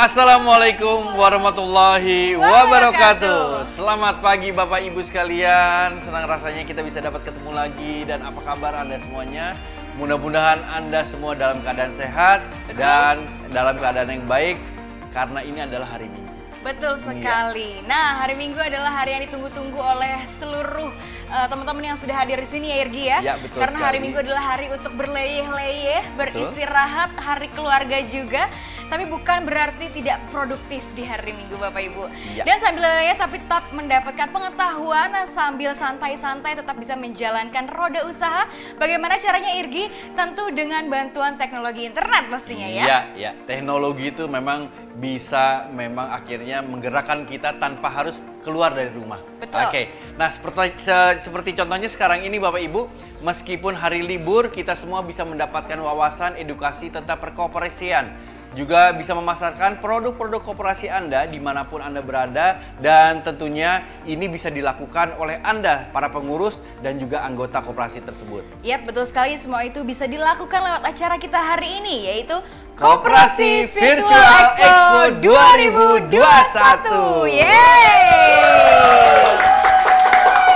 Assalamualaikum warahmatullahi wabarakatuh. Selamat pagi Bapak Ibu sekalian. Senang rasanya kita bisa dapat ketemu lagi. Dan apa kabar Anda semuanya? Mudah-mudahan Anda semua dalam keadaan sehat dan dalam keadaan yang baik, karena ini adalah hari Minggu. Betul sekali. Nah, hari Minggu adalah hari yang ditunggu-tunggu oleh seluruh teman-teman yang sudah hadir di sini ya Irgi ya. Ya, betul Karena sekali. hari Minggu adalah hari untuk berleyeh-leyeh, beristirahat, hari keluarga juga. Tapi bukan berarti tidak produktif di hari Minggu Bapak Ibu. Ya. Dan sambil leyeh tapi tetap mendapatkan pengetahuan, sambil santai-santai tetap bisa menjalankan roda usaha. Bagaimana caranya Irgi? Tentu dengan bantuan teknologi internet pastinya ya. Iya, ya. Teknologi itu memang bisa akhirnya menggerakkan kita tanpa harus keluar dari rumah. Betul. Oke. Nah, seperti contohnya sekarang ini Bapak Ibu, meskipun hari libur, kita semua bisa mendapatkan wawasan edukasi tentang perkoperasian. Juga bisa memasarkan produk-produk koperasi Anda dimanapun Anda berada, dan tentunya ini bisa dilakukan oleh Anda, para pengurus dan juga anggota koperasi tersebut. Yap, betul sekali. Semua itu bisa dilakukan lewat acara kita hari ini, yaitu Koperasi Virtual Expo 2021. Yeay!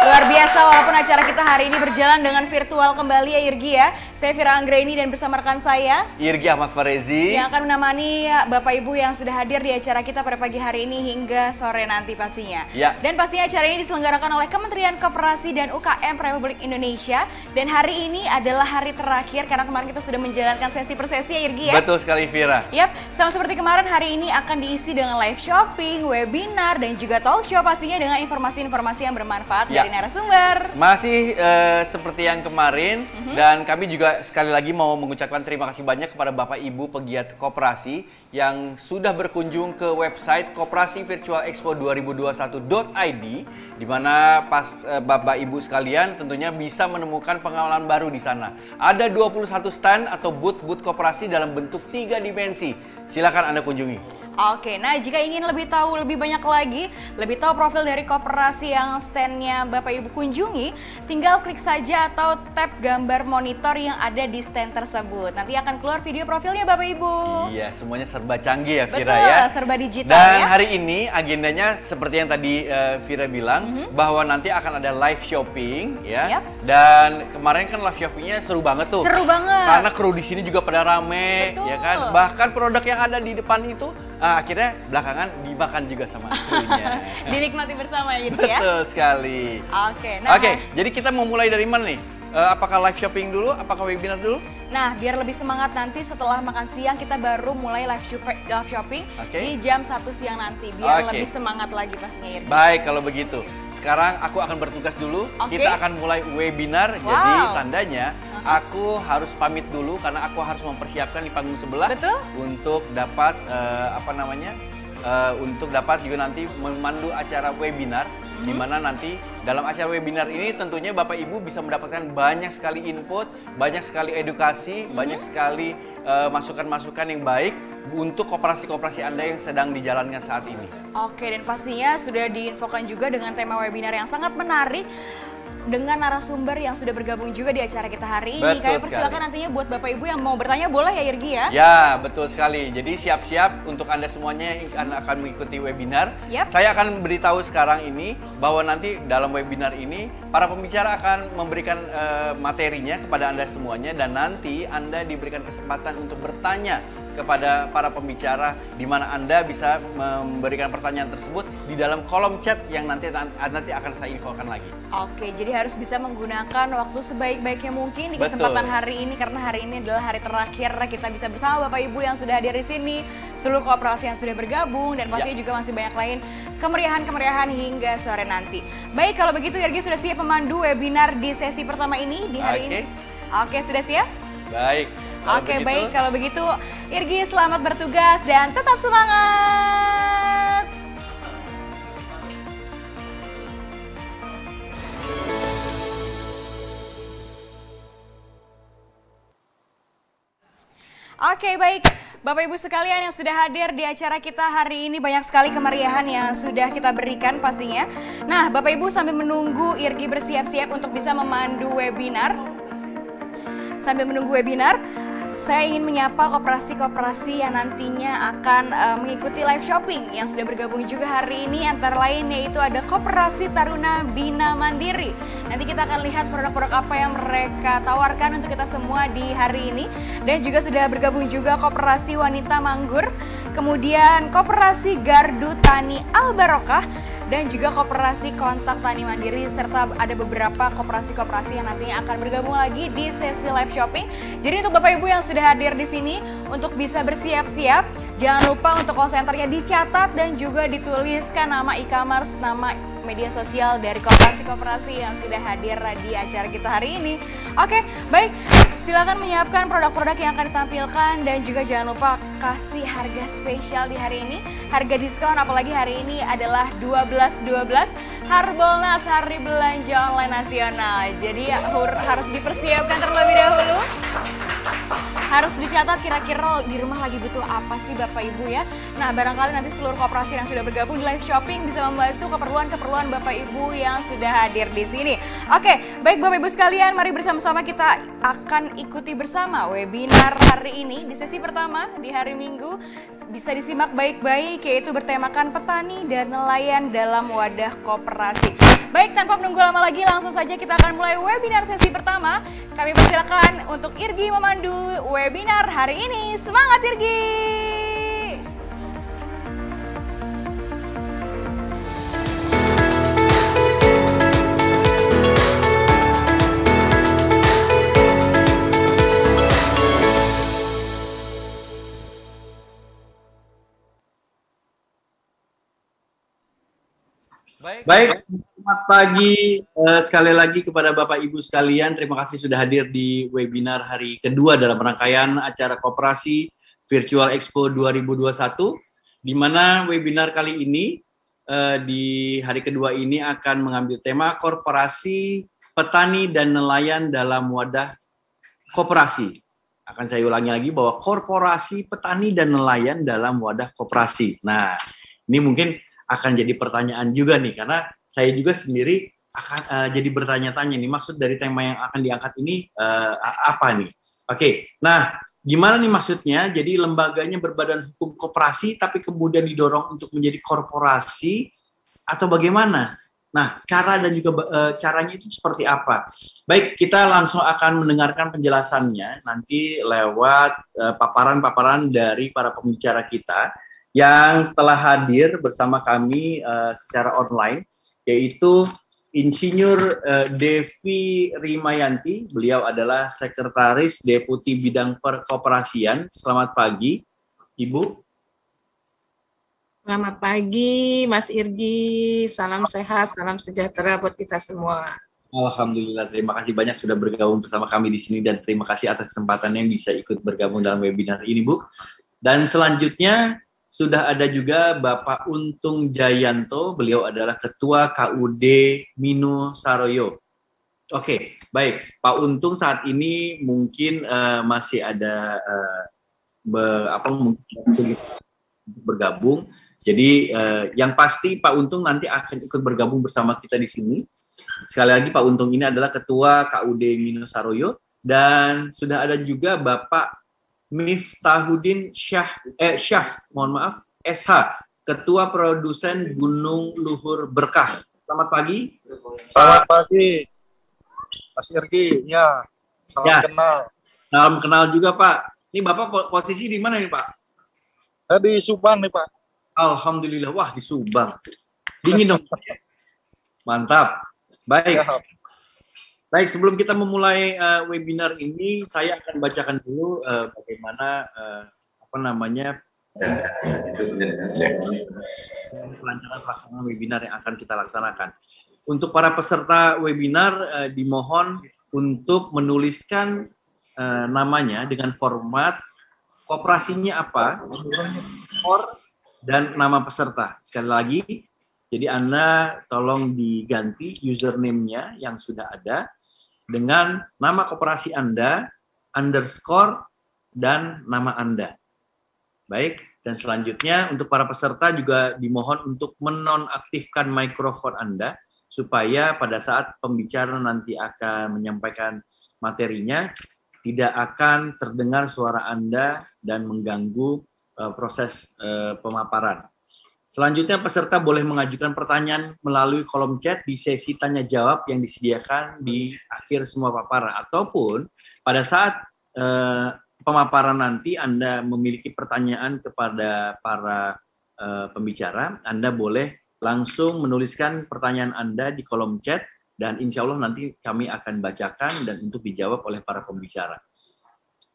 Luar biasa, walaupun acara kita hari ini berjalan dengan virtual kembali ya Irgi ya. Saya Vira Anggraini dan bersama rekan saya Irgi Ahmad Farezi yang akan menemani Bapak Ibu yang sudah hadir di acara kita pada pagi hari ini hingga sore nanti pastinya. Ya. Dan pastinya acara ini diselenggarakan oleh Kementerian Koperasi dan UKM Republik Indonesia. Dan hari ini adalah hari terakhir karena kemarin kita sudah menjalankan sesi per sesi ya Irgi ya. Betul sekali Vira. Yap, sama seperti kemarin, hari ini akan diisi dengan live shopping, webinar, dan juga talk show pastinya dengan informasi-informasi yang bermanfaat dari narasumber. Masih seperti yang kemarin, dan kami juga sekali lagi mau mengucapkan terima kasih banyak kepada Bapak Ibu pegiat koperasi yang sudah berkunjung ke website koperasivirtualexpo2021.id, di mana Bapak Ibu sekalian tentunya bisa menemukan pengalaman baru di sana. Ada 21 stand atau booth koperasi dalam bentuk 3 dimensi. Silakan Anda kunjungi. Oke, nah jika ingin lebih tahu lebih banyak lagi, lebih tahu profil dari koperasi yang standnya Bapak Ibu kunjungi, tinggal klik saja atau tap gambar monitor yang ada di stand tersebut. Nanti akan keluar video profilnya Bapak Ibu. Iya, semuanya serba canggih ya Vira. Betul, ya. serba digital. Dan ya. hari ini agendanya seperti yang tadi Vira bilang, bahwa nanti akan ada live shopping ya. Yap. Dan kemarin kan live shoppingnya seru banget tuh. Seru banget. Karena kru di sini juga pada rame. Betul. Ya kan. Bahkan produk yang ada di depan itu akhirnya belakangan dimakan juga sama krunya. Dinikmati bersama ya gitu ya. Betul sekali. Oke, nah. Oke, jadi kita mau mulai dari mana nih? Apakah live shopping dulu? Apakah webinar dulu? Nah, biar lebih semangat nanti setelah makan siang kita baru mulai live shopping di jam 1 siang nanti. Biar lebih semangat lagi pastinya Irgi. Baik, kalau begitu. Sekarang aku akan bertugas dulu. Kita akan mulai webinar. Jadi tandanya aku harus pamit dulu karena aku harus mempersiapkan di panggung sebelah. Betul. Untuk dapat untuk dapat juga nanti memandu acara webinar. Di mana nanti dalam acara webinar ini tentunya Bapak Ibu bisa mendapatkan banyak sekali input, banyak sekali edukasi, banyak sekali masukan-masukan yang baik untuk koperasi-koperasi Anda yang sedang dijalankan saat ini. Oke, dan pastinya sudah diinfokan juga dengan tema webinar yang sangat menarik, dengan narasumber yang sudah bergabung juga di acara kita hari ini. Kami persilakan nantinya buat Bapak Ibu yang mau bertanya boleh ya Irgi ya? Ya, betul sekali. Jadi siap-siap untuk Anda semuanya yang akan mengikuti webinar. Saya akan beritahu sekarang ini bahwa nanti dalam webinar ini para pembicara akan memberikan materinya kepada Anda semuanya, dan nanti Anda diberikan kesempatan untuk bertanya kepada para pembicara, di mana Anda bisa memberikan pertanyaan tersebut di dalam kolom chat yang nanti akan saya infokan lagi. Oke, jadi harus bisa menggunakan waktu sebaik-baiknya mungkin di kesempatan hari ini, karena hari ini adalah hari terakhir kita bisa bersama Bapak Ibu yang sudah hadir di sini, seluruh koperasi yang sudah bergabung, dan pastinya juga masih banyak lain kemeriahan-kemeriahan hingga sore nanti. Baik, kalau begitu Irgi sudah siap memandu webinar di sesi pertama ini di hari ini? Oke, sudah siap? Baik. Oke, baik. Kalau begitu, Irgi selamat bertugas dan tetap semangat! Oke, baik. Bapak Ibu sekalian yang sudah hadir di acara kita hari ini, banyak sekali kemeriahan yang sudah kita berikan pastinya. Nah, Bapak Ibu sambil menunggu Irgi bersiap-siap untuk bisa memandu webinar. saya ingin menyapa koperasi-koperasi yang nantinya akan mengikuti live shopping yang sudah bergabung juga hari ini, antara lain yaitu ada Koperasi Taruna Bina Mandiri. Nanti kita akan lihat produk-produk apa yang mereka tawarkan untuk kita semua di hari ini. Dan juga sudah bergabung juga Koperasi Wanita Manggur, kemudian Koperasi Gardu Tani Al Barokah, dan juga Koperasi Kontak Tani Mandiri, serta ada beberapa koperasi-koperasi yang nantinya akan bergabung lagi di sesi live shopping. Jadi untuk Bapak Ibu yang sudah hadir di sini, untuk bisa bersiap-siap, jangan lupa untuk call centernya dicatat dan juga dituliskan nama e-commerce, nama media sosial dari koperasi-koperasi yang sudah hadir di acara kita hari ini. Oke, baik. Silakan menyiapkan produk-produk yang akan ditampilkan dan juga jangan lupa kasih harga spesial di hari ini. Harga diskon apalagi hari ini adalah 12.12 Harbolnas, Hari Belanja Online Nasional. Jadi harus dipersiapkan terlebih dahulu. Harus dicatat kira-kira di rumah lagi butuh apa sih Bapak Ibu ya. Nah, barangkali nanti seluruh koperasi yang sudah bergabung di live shopping bisa membantu keperluan-keperluan Bapak Ibu yang sudah hadir di sini. Oke, baik Bapak Ibu sekalian, mari bersama-sama kita akan ikuti bersama webinar hari ini di sesi pertama di hari Minggu. Bisa disimak baik-baik, yaitu bertemakan petani dan nelayan dalam wadah koperasi. Baik, tanpa menunggu lama lagi, langsung saja kita akan mulai webinar sesi pertama. Kami persilakan untuk Irgi memandu webinar hari ini. Semangat Irgi! Baik, selamat pagi sekali lagi kepada Bapak Ibu sekalian. Terima kasih sudah hadir di webinar hari kedua dalam rangkaian acara Koperasi Virtual Expo 2021, di mana webinar kali ini di hari kedua ini akan mengambil tema Korporasi Petani dan Nelayan dalam Wadah Koperasi. Akan saya ulangi lagi bahwa Korporasi Petani dan Nelayan dalam Wadah Koperasi. Nah, ini mungkin akan jadi pertanyaan juga nih, karena saya juga sendiri akan jadi bertanya-tanya nih, maksud dari tema yang akan diangkat ini apa nih? Oke, nah gimana nih maksudnya? Jadi lembaganya berbadan hukum koperasi tapi kemudian didorong untuk menjadi korporasi atau bagaimana? Nah, cara dan juga caranya itu seperti apa? Baik, kita langsung akan mendengarkan penjelasannya nanti lewat paparan-paparan dari para pembicara kita yang telah hadir bersama kami secara online, yaitu Insinyur Devi Rimayanti. Beliau adalah Sekretaris Deputi Bidang Perkoperasian. Selamat pagi, Ibu. Selamat pagi, Mas Irgi. Salam sehat, salam sejahtera buat kita semua. Alhamdulillah, terima kasih banyak sudah bergabung bersama kami di sini dan terima kasih atas kesempatannya bisa ikut bergabung dalam webinar ini, Bu. Dan selanjutnya sudah ada juga Bapak Untung Jayanto, beliau adalah Ketua KUD Minu Saroyo. Oke, baik. Pak Untung saat ini mungkin masih ada mungkin bergabung. Jadi yang pasti Pak Untung nanti akan ikut bergabung bersama kita di sini. Sekali lagi Pak Untung ini adalah Ketua KUD Minu Saroyo dan sudah ada juga Bapak Miftahuddin Syaf, mohon maaf, SH, Ketua Produsen Gunung Luhur Berkah. Selamat pagi. Selamat pagi, Mas Irgi. Ya, salam kenal. Salam kenal juga, Pak. Ini Bapak posisi di mana nih, Pak? Saya di Subang nih, Pak. Alhamdulillah, wah di Subang. Dingin dong. Mantap. Baik. Ya. Baik, sebelum kita memulai webinar ini, saya akan bacakan dulu bagaimana pelancaran pelaksanaan webinar yang akan kita laksanakan. Untuk para peserta webinar, dimohon untuk menuliskan namanya dengan format koperasinya apa, dan nama peserta. Sekali lagi, jadi Anda tolong diganti username-nya yang sudah ada dengan nama koperasi Anda, underscore, dan nama Anda. Baik, dan selanjutnya untuk para peserta juga dimohon untuk menonaktifkan mikrofon Anda, supaya pada saat pembicara nanti akan menyampaikan materinya, tidak akan terdengar suara Anda dan mengganggu proses pemaparan. Selanjutnya peserta boleh mengajukan pertanyaan melalui kolom chat di sesi tanya jawab yang disediakan di akhir semua paparan, ataupun pada saat pemaparan nanti Anda memiliki pertanyaan kepada para pembicara, Anda boleh langsung menuliskan pertanyaan Anda di kolom chat dan insya Allah nanti kami akan bacakan dan untuk dijawab oleh para pembicara.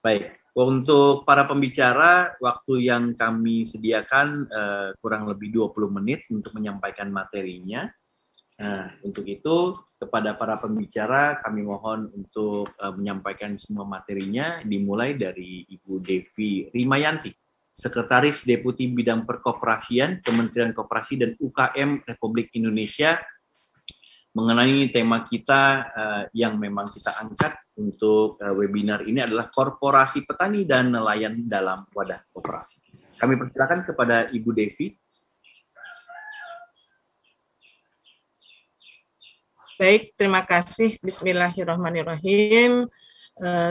Baik, untuk para pembicara, waktu yang kami sediakan kurang lebih 20 menit untuk menyampaikan materinya. Untuk itu, kepada para pembicara, kami mohon untuk menyampaikan semua materinya, dimulai dari Ibu Devi Rimayanti, Sekretaris Deputi Bidang Perkoperasian, Kementerian Koperasi dan UKM Republik Indonesia, mengenai tema kita yang memang kita angkat untuk webinar ini adalah korporasi petani dan nelayan dalam wadah koperasi. Kami persilakan kepada Ibu Devi. Baik, terima kasih. Bismillahirrahmanirrahim.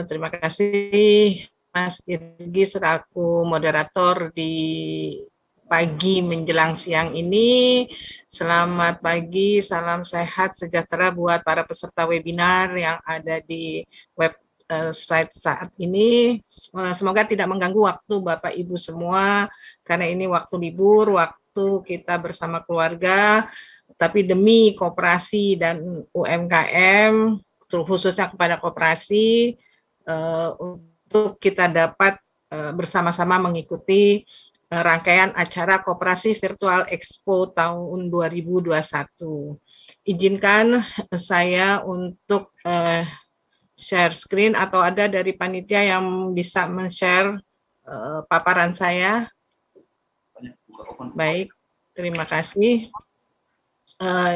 Terima kasih Mas Irgi selaku moderator di pagi menjelang siang ini. Selamat pagi, salam sehat sejahtera buat para peserta webinar yang ada di website saat ini. Semoga tidak mengganggu waktu Bapak Ibu semua, karena ini waktu libur, waktu kita bersama keluarga, tapi demi koperasi dan UMKM, khususnya kepada koperasi, untuk kita dapat bersama-sama mengikuti rangkaian acara Koperasi Virtual Expo tahun 2021. Izinkan saya untuk share screen atau ada dari panitia yang bisa men-share paparan saya. Baik, terima kasih.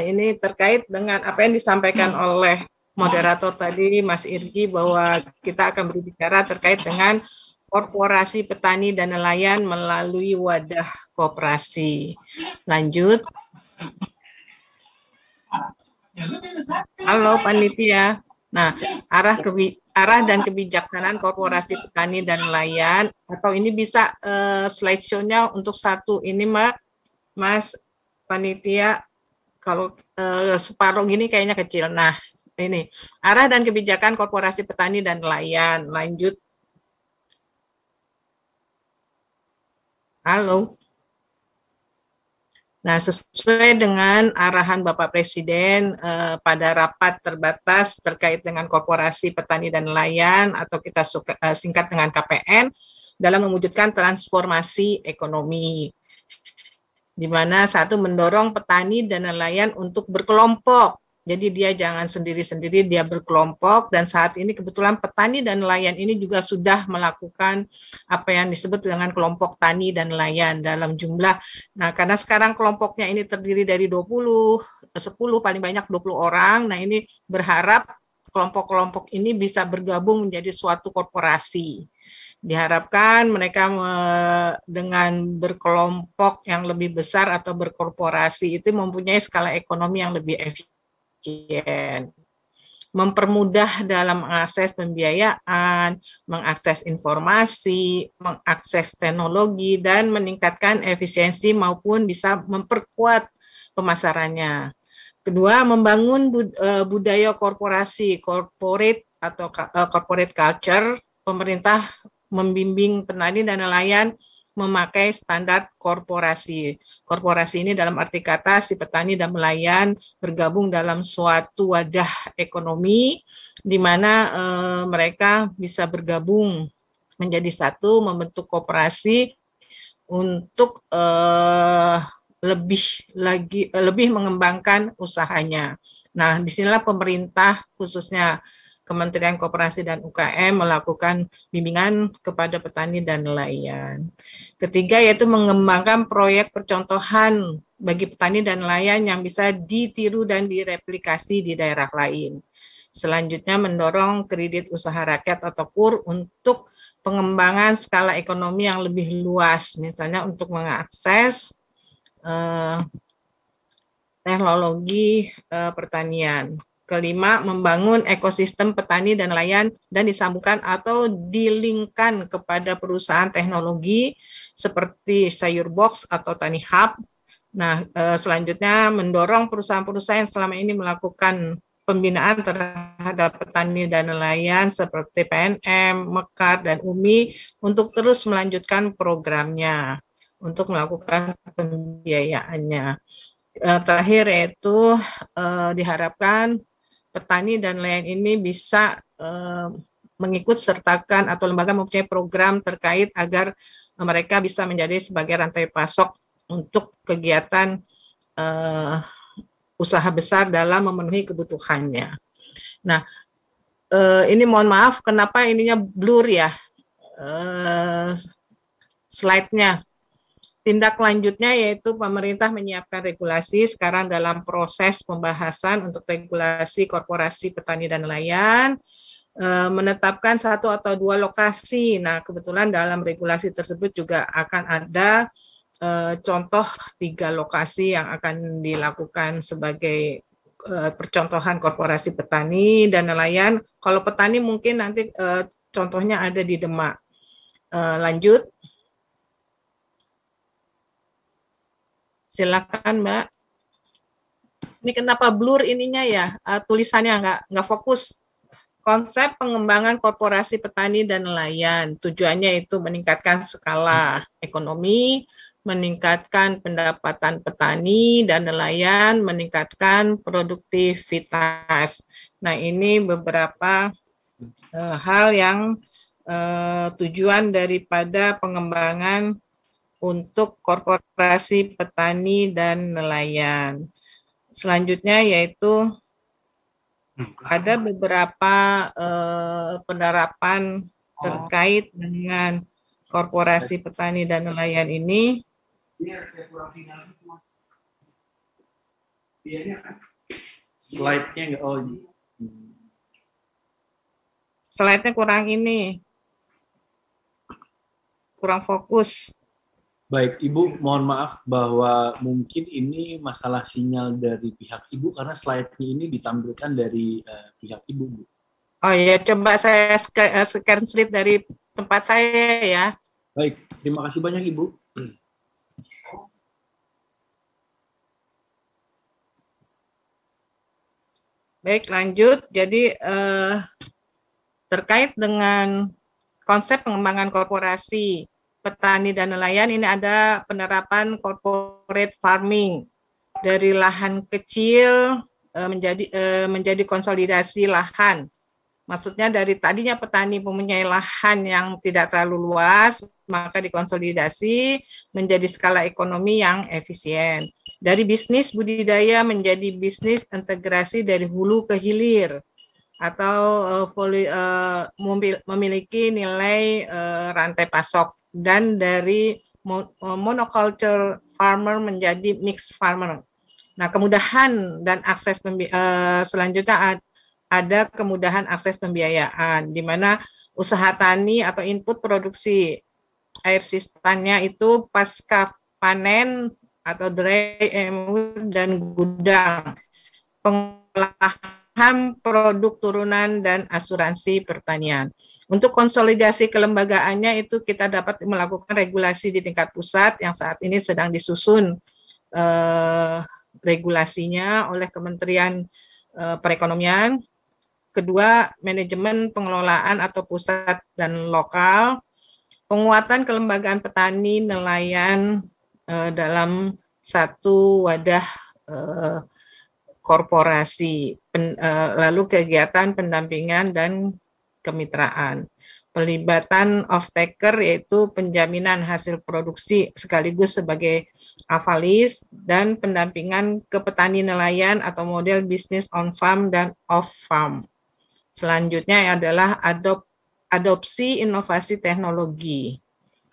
Ini terkait dengan apa yang disampaikan oleh moderator tadi, Mas Irgi, bahwa kita akan berbicara terkait dengan korporasi petani dan nelayan melalui wadah koperasi. Lanjut. Halo panitia. Nah, arah dan kebijaksanaan korporasi petani dan nelayan, atau ini bisa slideshow-nya untuk satu ini, Mas panitia. Kalau separuh gini kayaknya kecil. Nah, ini arah dan kebijakan korporasi petani dan nelayan. Lanjut. Halo. Nah, sesuai dengan arahan Bapak Presiden pada rapat terbatas terkait dengan korporasi petani dan nelayan, atau kita singkat dengan KPN, dalam mewujudkan transformasi ekonomi, di mana satu mendorong petani dan nelayan untuk berkelompok. Jadi dia jangan sendiri-sendiri, dia berkelompok, dan saat ini kebetulan petani dan nelayan ini juga sudah melakukan apa yang disebut dengan kelompok tani dan nelayan dalam jumlah. Nah, karena sekarang kelompoknya ini terdiri dari 10 paling banyak 20 orang. Nah, ini berharap kelompok-kelompok ini bisa bergabung menjadi suatu korporasi. Diharapkan mereka dengan berkelompok yang lebih besar atau berkorporasi itu mempunyai skala ekonomi yang lebih efisien, mempermudah dalam mengakses pembiayaan, mengakses informasi, mengakses teknologi, dan meningkatkan efisiensi maupun bisa memperkuat pemasarannya. Kedua, membangun budaya korporasi, corporate atau corporate culture. Pemerintah membimbing petani dan nelayan memakai standar korporasi. Korporasi ini dalam arti kata si petani dan nelayan bergabung dalam suatu wadah ekonomi di mana mereka bisa bergabung menjadi satu, membentuk koperasi untuk lebih mengembangkan usahanya. Nah, disinilah pemerintah khususnya Kementerian Koperasi dan UKM melakukan bimbingan kepada petani dan nelayan. Ketiga, yaitu mengembangkan proyek percontohan bagi petani dan nelayan yang bisa ditiru dan direplikasi di daerah lain. Selanjutnya, mendorong kredit usaha rakyat atau KUR untuk pengembangan skala ekonomi yang lebih luas, misalnya untuk mengakses teknologi pertanian. kelima, membangun ekosistem petani dan nelayan dan disambungkan atau dilingkan kepada perusahaan teknologi seperti Sayur Box atau Tani Hub. Nah, selanjutnya mendorong perusahaan-perusahaan yang selama ini melakukan pembinaan terhadap petani dan nelayan seperti PNM, Mekar, dan UMI untuk terus melanjutkan programnya untuk melakukan pembiayaannya. Terakhir yaitu diharapkan petani dan nelayan ini bisa mengikut sertakan atau lembaga mempunyai program terkait agar mereka bisa menjadi sebagai rantai pasok untuk kegiatan usaha besar dalam memenuhi kebutuhannya. Nah, ini mohon maaf kenapa ininya blur ya slide-nya. Tindak lanjutnya yaitu pemerintah menyiapkan regulasi sekarang dalam proses pembahasan untuk regulasi korporasi petani dan nelayan, menetapkan 1 atau 2 lokasi. Nah, kebetulan dalam regulasi tersebut juga akan ada contoh 3 lokasi yang akan dilakukan sebagai percontohan korporasi petani dan nelayan. Kalau petani mungkin nanti contohnya ada di Demak. Lanjut. Silakan Mbak. Ini kenapa blur ininya ya, tulisannya nggak fokus. Konsep pengembangan korporasi petani dan nelayan, tujuannya itu meningkatkan skala ekonomi, meningkatkan pendapatan petani dan nelayan, meningkatkan produktivitas. Nah, ini beberapa hal yang tujuan daripada pengembangan untuk korporasi petani dan nelayan. Selanjutnya yaitu ada beberapa penerapan terkait dengan korporasi petani dan nelayan ini. Slide-nya Slide-nya kurang ini. Kurang fokus. Baik, Ibu, mohon maaf bahwa mungkin ini masalah sinyal dari pihak Ibu karena slide-nya ini ditampilkan dari pihak Ibu, Bu. Oh ya, coba saya scan slide dari tempat saya ya. Baik, terima kasih banyak Ibu. Baik, lanjut. Jadi terkait dengan konsep pengembangan korporasi petani dan nelayan, ini ada penerapan corporate farming dari lahan kecil menjadi konsolidasi lahan. Maksudnya dari tadinya petani mempunyai lahan yang tidak terlalu luas, maka dikonsolidasi menjadi skala ekonomi yang efisien. Dari bisnis budidaya menjadi bisnis integrasi dari hulu ke hilir, atau memiliki nilai rantai pasok, dan dari monoculture farmer menjadi mixed farmer. Nah, kemudahan dan akses selanjutnya ada kemudahan akses pembiayaan, di mana usaha tani atau input produksi air sistannya itu pasca panen atau dry dan gudang, pengolahan produk turunan dan asuransi pertanian. Untuk konsolidasi kelembagaannya itu kita dapat melakukan regulasi di tingkat pusat yang saat ini sedang disusun regulasinya oleh Kementerian Perekonomian. Kedua, manajemen pengelolaan atau pusat dan lokal, penguatan kelembagaan petani nelayan dalam satu wadah korporasi, lalu kegiatan pendampingan dan kemitraan, pelibatan off-taker yaitu penjaminan hasil produksi sekaligus sebagai avalis, dan pendampingan ke petani nelayan atau model bisnis on farm dan off farm. Selanjutnya adalah adopsi inovasi teknologi,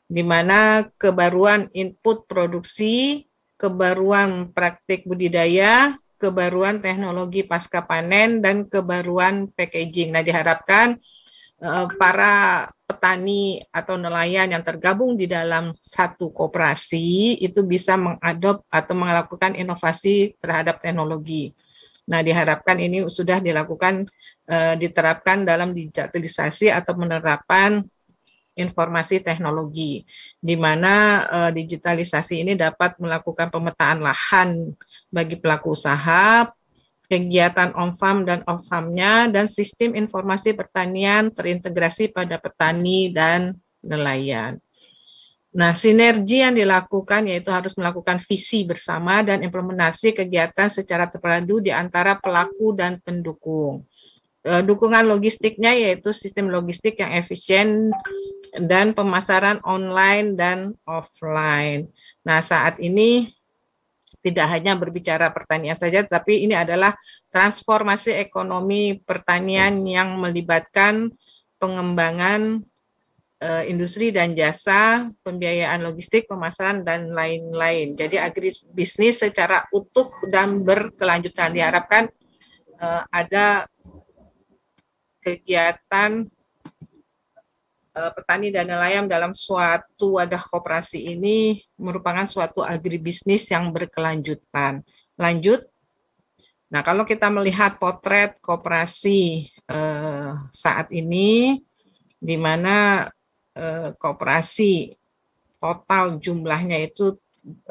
di mana kebaruan input produksi, kebaruan praktik budidaya, kebaruan teknologi pasca panen, dan kebaruan packaging. Nah, diharapkan para petani atau nelayan yang tergabung di dalam satu koperasi itu bisa mengadop atau melakukan inovasi terhadap teknologi. Nah, diharapkan ini sudah dilakukan, diterapkan dalam digitalisasi atau penerapan informasi teknologi, di mana digitalisasi ini dapat melakukan pemetaan lahan bagi pelaku usaha, kegiatan on-farm dan off-farm-nya, dan sistem informasi pertanian terintegrasi pada petani dan nelayan. Nah, sinergi yang dilakukan yaitu harus melakukan visi bersama dan implementasi kegiatan secara terpadu di antara pelaku dan pendukung. Dukungan logistiknya yaitu sistem logistik yang efisien dan pemasaran online dan offline. Nah, saat ini tidak hanya berbicara pertanian saja, tapi ini adalah transformasi ekonomi pertanian yang melibatkan pengembangan industri dan jasa, pembiayaan logistik, pemasaran, dan lain-lain. Jadi agribisnis secara utuh dan berkelanjutan. Diharapkan ada kegiatan petani dan nelayan dalam suatu wadah koperasi ini merupakan suatu agribisnis yang berkelanjutan. Lanjut. Nah, kalau kita melihat potret koperasi saat ini, di mana koperasi total jumlahnya itu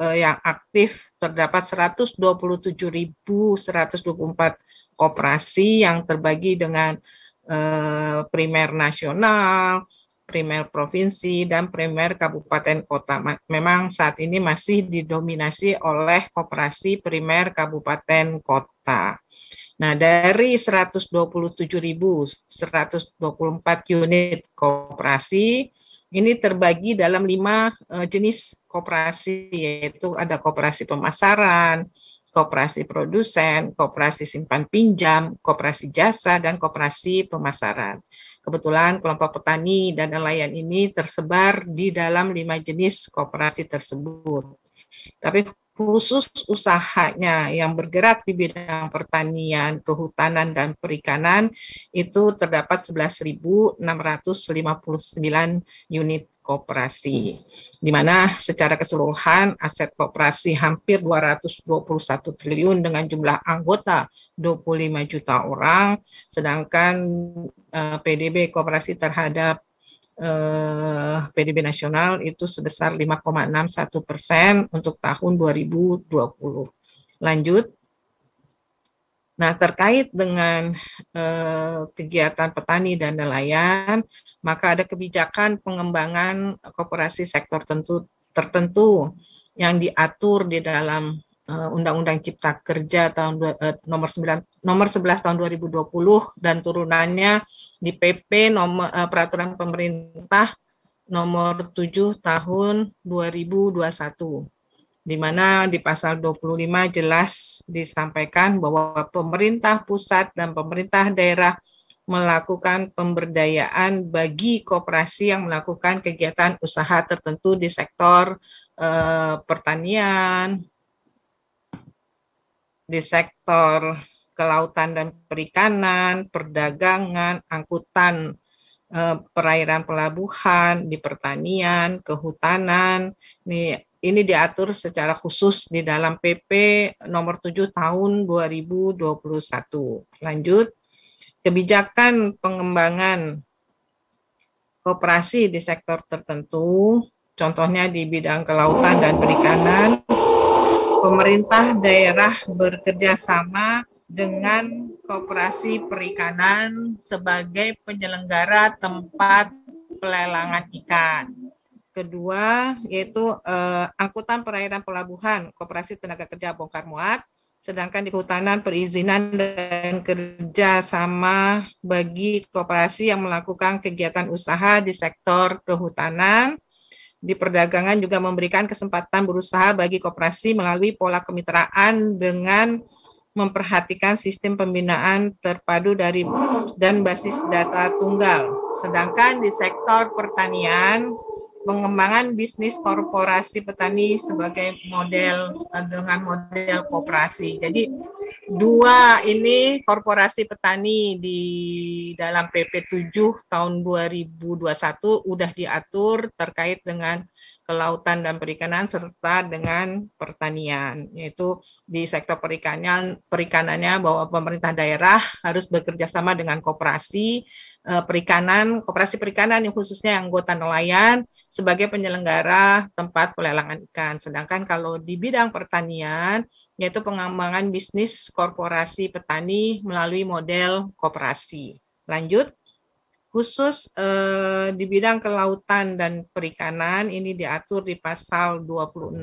yang aktif terdapat 127.124 koperasi yang terbagi dengan primer nasional, primer provinsi, dan primer kabupaten kota. Memang saat ini masih didominasi oleh koperasi primer kabupaten kota. Nah, dari 127.124 unit koperasi, ini terbagi dalam 5 jenis koperasi, yaitu ada koperasi pemasaran, koperasi produsen, koperasi simpan pinjam, koperasi jasa, dan koperasi pemasaran. Kebetulan kelompok petani dan nelayan ini tersebar di dalam 5 jenis koperasi tersebut. Tapi khusus usahanya yang bergerak di bidang pertanian, kehutanan, dan perikanan itu terdapat 11.659 unit koperasi, di mana secara keseluruhan aset koperasi hampir 221 triliun dengan jumlah anggota 25 juta orang, sedangkan PDB koperasi terhadap PDB nasional itu sebesar 5,61% untuk tahun 2020. Lanjut. Nah, terkait dengan kegiatan petani dan nelayan, maka ada kebijakan pengembangan koperasi sektor tertentu yang diatur di dalam Undang-Undang Cipta Kerja tahun nomor 11 tahun 2020 dan turunannya di PP Peraturan Pemerintah nomor 7 tahun 2021, di mana di pasal 25 jelas disampaikan bahwa pemerintah pusat dan pemerintah daerah melakukan pemberdayaan bagi koperasi yang melakukan kegiatan usaha tertentu di sektor pertanian, di sektor kelautan dan perikanan, perdagangan, angkutan, perairan pelabuhan, di pertanian, kehutanan. Ini diatur secara khusus di dalam PP nomor 7 tahun 2021. Lanjut, kebijakan pengembangan koperasi di sektor tertentu, contohnya di bidang kelautan dan perikanan, pemerintah daerah bekerja sama dengan koperasi perikanan sebagai penyelenggara tempat pelelangan ikan. Kedua, yaitu angkutan perairan pelabuhan, koperasi tenaga kerja bongkar muat, sedangkan di kehutanan perizinan dan kerja sama bagi koperasi yang melakukan kegiatan usaha di sektor kehutanan. Di perdagangan juga memberikan kesempatan berusaha bagi koperasi melalui pola kemitraan dengan memperhatikan sistem pembinaan terpadu dan basis data tunggal. Sedangkan di sektor pertanian, pengembangan bisnis korporasi petani sebagai model dengan model koperasi. Jadi dua ini korporasi petani di dalam PP 7 tahun 2021 udah diatur terkait dengan kelautan dan perikanan serta dengan pertanian, yaitu di sektor perikanannya bahwa pemerintah daerah harus bekerja sama dengan koperasi koperasi perikanan yang khususnya anggota nelayan sebagai penyelenggara tempat pelelangan ikan. Sedangkan kalau di bidang pertanian yaitu pengembangan bisnis korporasi petani melalui model koperasi. Lanjut. Khusus di bidang kelautan dan perikanan ini diatur di pasal 26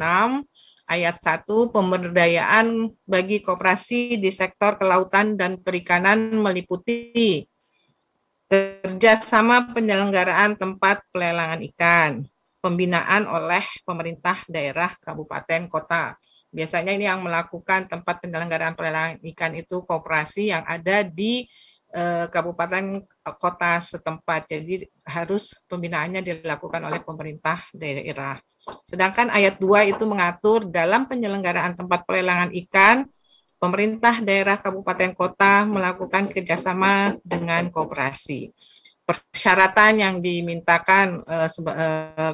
ayat 1 pemberdayaan bagi koperasi di sektor kelautan dan perikanan meliputi kerjasama penyelenggaraan tempat pelelangan ikan, pembinaan oleh pemerintah daerah, kabupaten, kota. Biasanya ini yang melakukan tempat penyelenggaraan pelelangan ikan itu koperasi yang ada di kabupaten kota setempat. Jadi harus pembinaannya dilakukan oleh pemerintah daerah. Sedangkan ayat 2 itu mengatur dalam penyelenggaraan tempat pelelangan ikan, pemerintah daerah kabupaten kota melakukan kerjasama dengan koperasi. Persyaratan yang dimintakan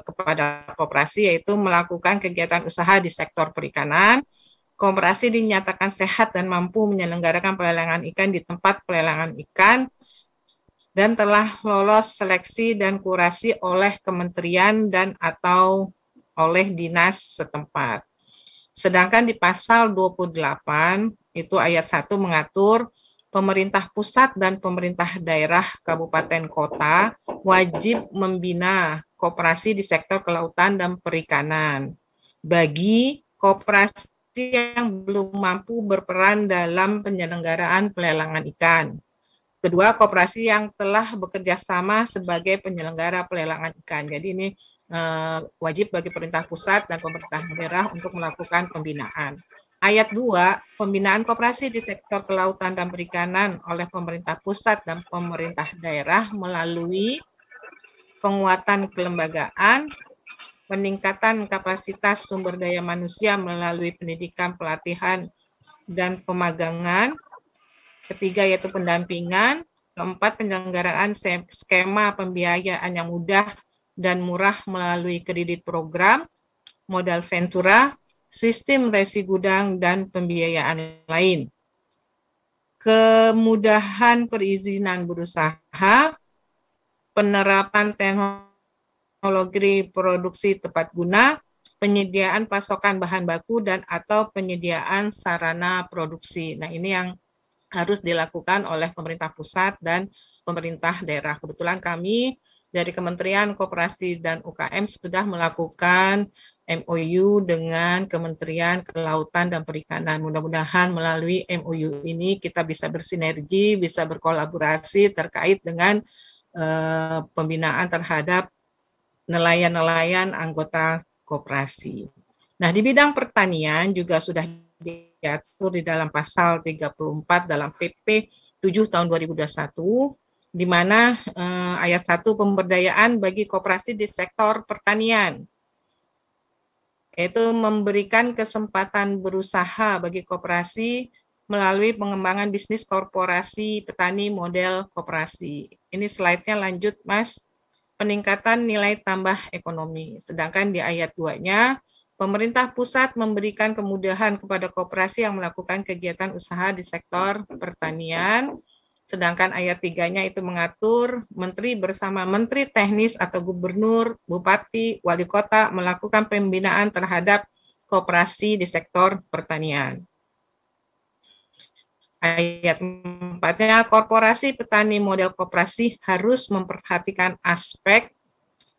kepada koperasi yaitu melakukan kegiatan usaha di sektor perikanan. Koperasi dinyatakan sehat dan mampu menyelenggarakan pelelangan ikan di tempat pelelangan ikan dan telah lolos seleksi dan kurasi oleh kementerian dan atau oleh dinas setempat. Sedangkan di pasal 28 itu ayat 1 mengatur pemerintah pusat dan pemerintah daerah kabupaten kota wajib membina koperasi di sektor kelautan dan perikanan. Bagi koperasi yang belum mampu berperan dalam penyelenggaraan pelelangan ikan. Kedua, koperasi yang telah bekerja sama sebagai penyelenggara pelelangan ikan. Jadi ini wajib bagi pemerintah pusat dan pemerintah daerah untuk melakukan pembinaan. Ayat 2, pembinaan koperasi di sektor kelautan dan perikanan oleh pemerintah pusat dan pemerintah daerah melalui penguatan kelembagaan, peningkatan kapasitas sumber daya manusia melalui pendidikan, pelatihan, dan pemagangan. Ketiga yaitu pendampingan. Keempat, penyelenggaraan skema pembiayaan yang mudah dan murah melalui kredit program, modal ventura, sistem resi gudang, dan pembiayaan lain. Kemudahan perizinan berusaha, penerapan teknologi produksi tepat guna, penyediaan pasokan bahan baku dan atau penyediaan sarana produksi. Nah, ini yang harus dilakukan oleh pemerintah pusat dan pemerintah daerah. Kebetulan kami dari Kementerian Koperasi dan UKM sudah melakukan MOU dengan Kementerian Kelautan dan Perikanan. Mudah-mudahan melalui MOU ini kita bisa bersinergi, bisa berkolaborasi terkait dengan pembinaan terhadap nelayan-nelayan anggota koperasi. Nah, di bidang pertanian juga sudah diatur di dalam pasal 34 dalam PP 7 tahun 2021, di mana ayat 1 pemberdayaan bagi koperasi di sektor pertanian, yaitu memberikan kesempatan berusaha bagi koperasi melalui pengembangan bisnis korporasi petani model koperasi. Ini slide-nya lanjut, Mas. Peningkatan nilai tambah ekonomi. Sedangkan di ayat 2-nya, pemerintah pusat memberikan kemudahan kepada koperasi yang melakukan kegiatan usaha di sektor pertanian. Sedangkan ayat 3-nya itu mengatur menteri bersama menteri teknis atau gubernur, bupati, wali kota melakukan pembinaan terhadap koperasi di sektor pertanian. Ayat 4-nya, korporasi petani model koperasi harus memperhatikan aspek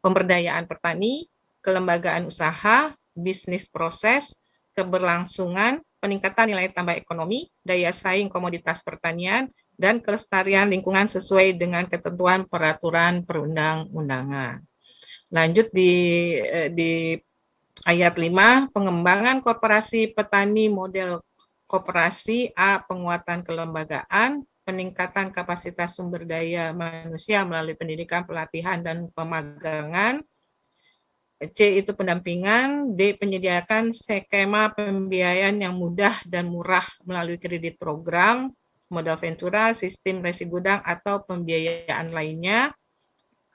pemberdayaan petani, kelembagaan usaha, bisnis proses, keberlangsungan, peningkatan nilai tambah ekonomi, daya saing komoditas pertanian, dan kelestarian lingkungan sesuai dengan ketentuan peraturan perundang-undangan. Lanjut di ayat 5, pengembangan korporasi petani model koperasi A, penguatan kelembagaan, peningkatan kapasitas sumber daya manusia melalui pendidikan, pelatihan, dan pemagangan. C itu pendampingan, D penyediakan skema pembiayaan yang mudah dan murah melalui kredit program, modal ventura, sistem resi gudang atau pembiayaan lainnya,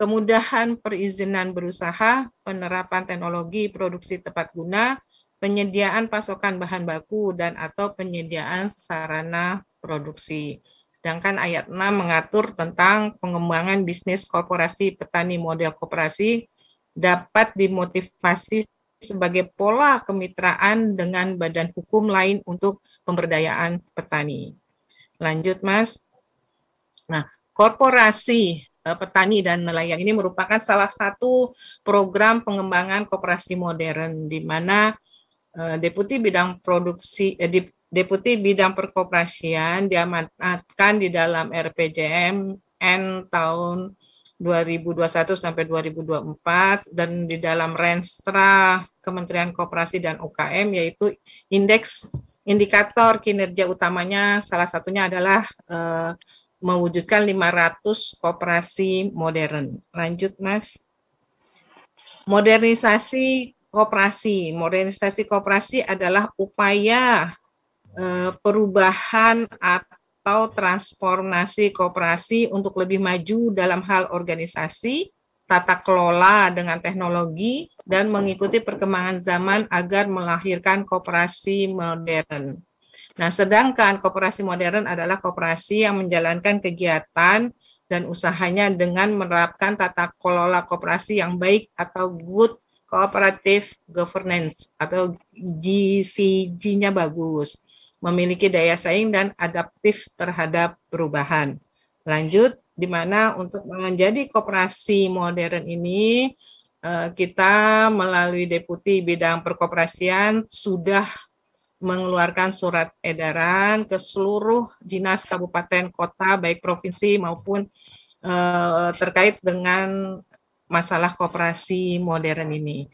kemudahan perizinan berusaha, penerapan teknologi produksi tepat guna, penyediaan pasokan bahan baku dan atau penyediaan sarana produksi. Sedangkan ayat 6 mengatur tentang pengembangan bisnis korporasi petani model koperasi dapat dimotivasi sebagai pola kemitraan dengan badan hukum lain untuk pemberdayaan petani. Lanjut, Mas. Nah, korporasi petani dan nelayan ini merupakan salah satu program pengembangan koperasi modern di mana Deputi Bidang Deputi Bidang Perkoperasian diamanatkan di dalam RPJMN tahun 2021 sampai 2024 dan di dalam Renstra Kementerian Koperasi dan UKM yaitu indikator kinerja utamanya salah satunya adalah mewujudkan 500 koperasi modern. Lanjut, Mas. Modernisasi koperasi. Modernisasi koperasi adalah upaya perubahan atau transformasi koperasi untuk lebih maju dalam hal organisasi, tata kelola dengan teknologi, dan mengikuti perkembangan zaman agar melahirkan koperasi modern. Nah, sedangkan koperasi modern adalah koperasi yang menjalankan kegiatan dan usahanya dengan menerapkan tata kelola koperasi yang baik atau good cooperative governance atau GCG-nya bagus, memiliki daya saing dan adaptif terhadap perubahan. Lanjut, di mana untuk menjadi koperasi modern ini kita melalui Deputi Bidang Perkoperasian sudah mengeluarkan surat edaran ke seluruh dinas kabupaten kota baik provinsi maupun terkait dengan masalah koperasi modern ini,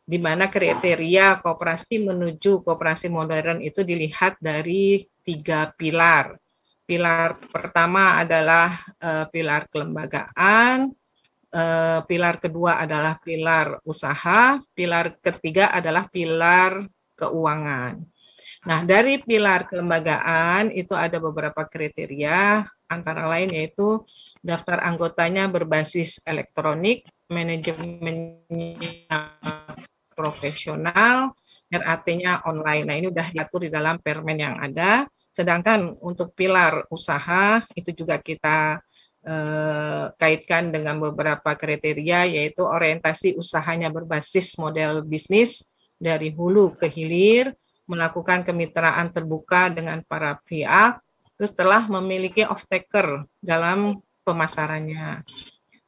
di mana kriteria koperasi menuju koperasi modern itu dilihat dari 3 pilar. Pilar pertama adalah pilar kelembagaan, pilar kedua adalah pilar usaha, pilar ketiga adalah pilar keuangan. Nah, dari pilar kelembagaan itu ada beberapa kriteria, antara lain yaitu daftar anggotanya berbasis elektronik, manajemennya profesional, RAT-nya online. Nah, ini sudah diatur di dalam permen yang ada. Sedangkan untuk pilar usaha itu juga kita kaitkan dengan beberapa kriteria, yaitu orientasi usahanya berbasis model bisnis dari hulu ke hilir, melakukan kemitraan terbuka dengan para pihak, terus telah memiliki off-taker dalam pemasarannya.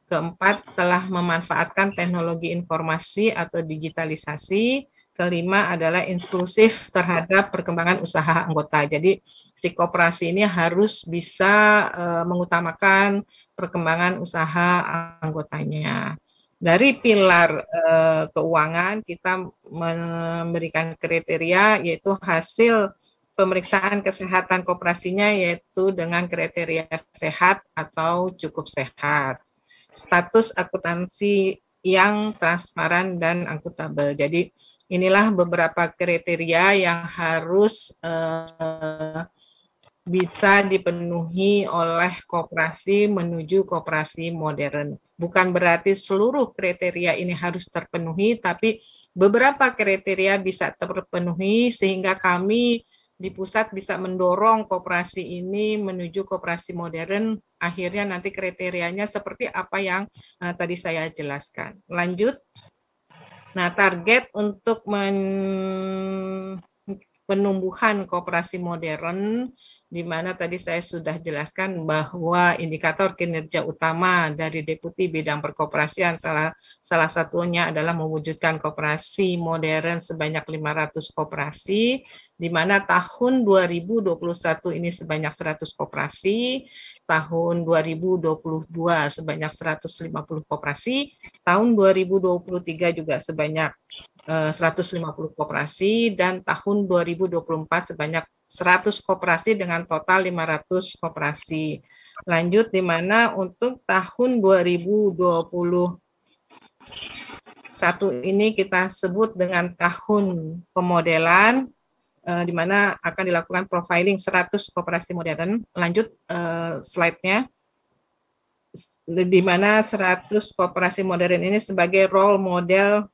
Keempat, telah memanfaatkan teknologi informasi atau digitalisasi. Kelima adalah inklusif terhadap perkembangan usaha anggota. Jadi si koperasi ini harus bisa mengutamakan perkembangan usaha anggotanya. Dari pilar keuangan kita memberikan kriteria yaitu hasil pemeriksaan kesehatan koperasinya yaitu dengan kriteria sehat atau cukup sehat. Status akuntansi yang transparan dan akuntabel. Jadi inilah beberapa kriteria yang harus bisa dipenuhi oleh koperasi menuju koperasi modern. Bukan berarti seluruh kriteria ini harus terpenuhi, tapi beberapa kriteria bisa terpenuhi sehingga kami di pusat bisa mendorong koperasi ini menuju koperasi modern. Akhirnya nanti kriterianya seperti apa yang tadi saya jelaskan. Lanjut. Nah, target untuk penumbuhan koperasi modern, di mana tadi saya sudah jelaskan bahwa indikator kinerja utama dari Deputi Bidang Perkoperasian salah satunya adalah mewujudkan koperasi modern sebanyak 500 koperasi, di mana tahun 2021 ini sebanyak 100 koperasi, tahun 2022 sebanyak 150 koperasi, tahun 2023 juga sebanyak 150 koperasi, dan tahun 2024 sebanyak 100 koperasi dengan total 500 koperasi. Lanjut, di mana untuk tahun 2023 Satu ini kita sebut dengan tahun pemodelan, di mana akan dilakukan profiling 100 koperasi modern. Lanjut slide-nya, di mana 100 koperasi modern ini sebagai role model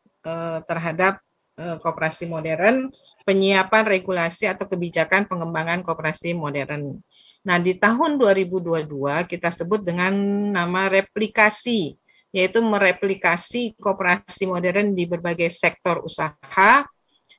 terhadap koperasi modern, penyiapan regulasi atau kebijakan pengembangan koperasi modern. Nah, di tahun 2022 kita sebut dengan nama replikasi, yaitu mereplikasi koperasi modern di berbagai sektor usaha.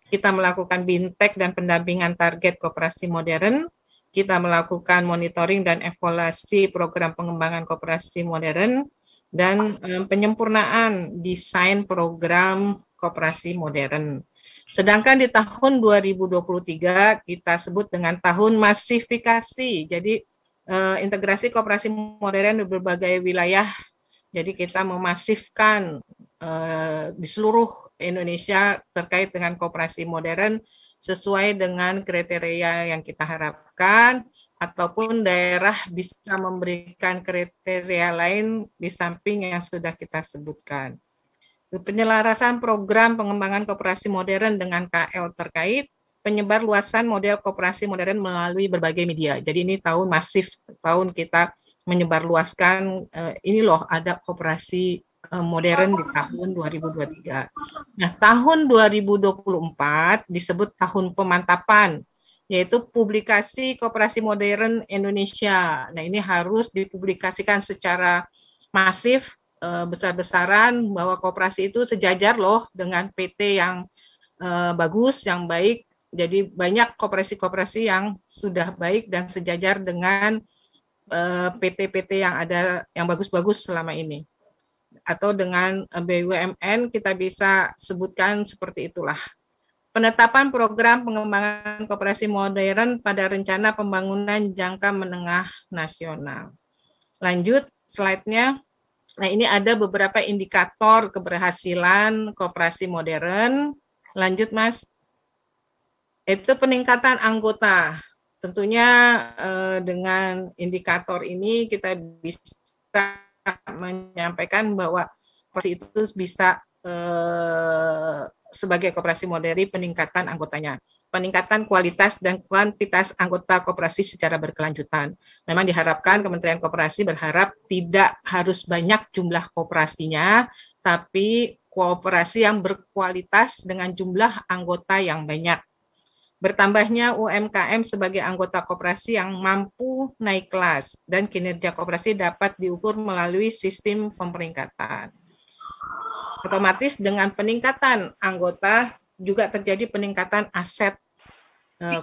Kita melakukan bintek dan pendampingan target koperasi modern. Kita melakukan monitoring dan evaluasi program pengembangan koperasi modern dan penyempurnaan desain program koperasi modern. Sedangkan di tahun 2023 kita sebut dengan tahun masifikasi. Jadi integrasi koperasi modern di berbagai wilayah. Jadi kita memasifkan di seluruh Indonesia terkait dengan koperasi modern sesuai dengan kriteria yang kita harapkan, ataupun daerah bisa memberikan kriteria lain di samping yang sudah kita sebutkan. Penyelarasan program pengembangan koperasi modern dengan KL terkait penyebar luasan model koperasi modern melalui berbagai media. Jadi ini tahun masif, tahun kita menyebarluaskan ini loh ada koperasi modern di tahun 2023. Nah, tahun 2024 disebut tahun pemantapan, yaitu publikasi koperasi modern Indonesia. Nah, ini harus dipublikasikan secara masif, besar-besaran, bahwa koperasi itu sejajar loh dengan PT yang bagus, yang baik. Jadi banyak koperasi-koperasi yang sudah baik dan sejajar dengan PT-PT yang ada yang bagus-bagus selama ini. Atau dengan BUMN kita bisa sebutkan seperti itulah. Penetapan program pengembangan koperasi modern pada rencana pembangunan jangka menengah nasional. Lanjut slide-nya. Nah, ini ada beberapa indikator keberhasilan koperasi modern. Lanjut, Mas. Itu peningkatan anggota. Tentunya dengan indikator ini kita bisa menyampaikan bahwa koperasi itu bisa sebagai koperasi modern peningkatan anggotanya. Peningkatan kualitas dan kuantitas anggota koperasi secara berkelanjutan. Memang diharapkan Kementerian Koperasi berharap tidak harus banyak jumlah koperasinya, tapi koperasi yang berkualitas dengan jumlah anggota yang banyak. Bertambahnya UMKM sebagai anggota koperasi yang mampu naik kelas dan kinerja koperasi dapat diukur melalui sistem pemeringkatan. Otomatis dengan peningkatan anggota juga terjadi peningkatan aset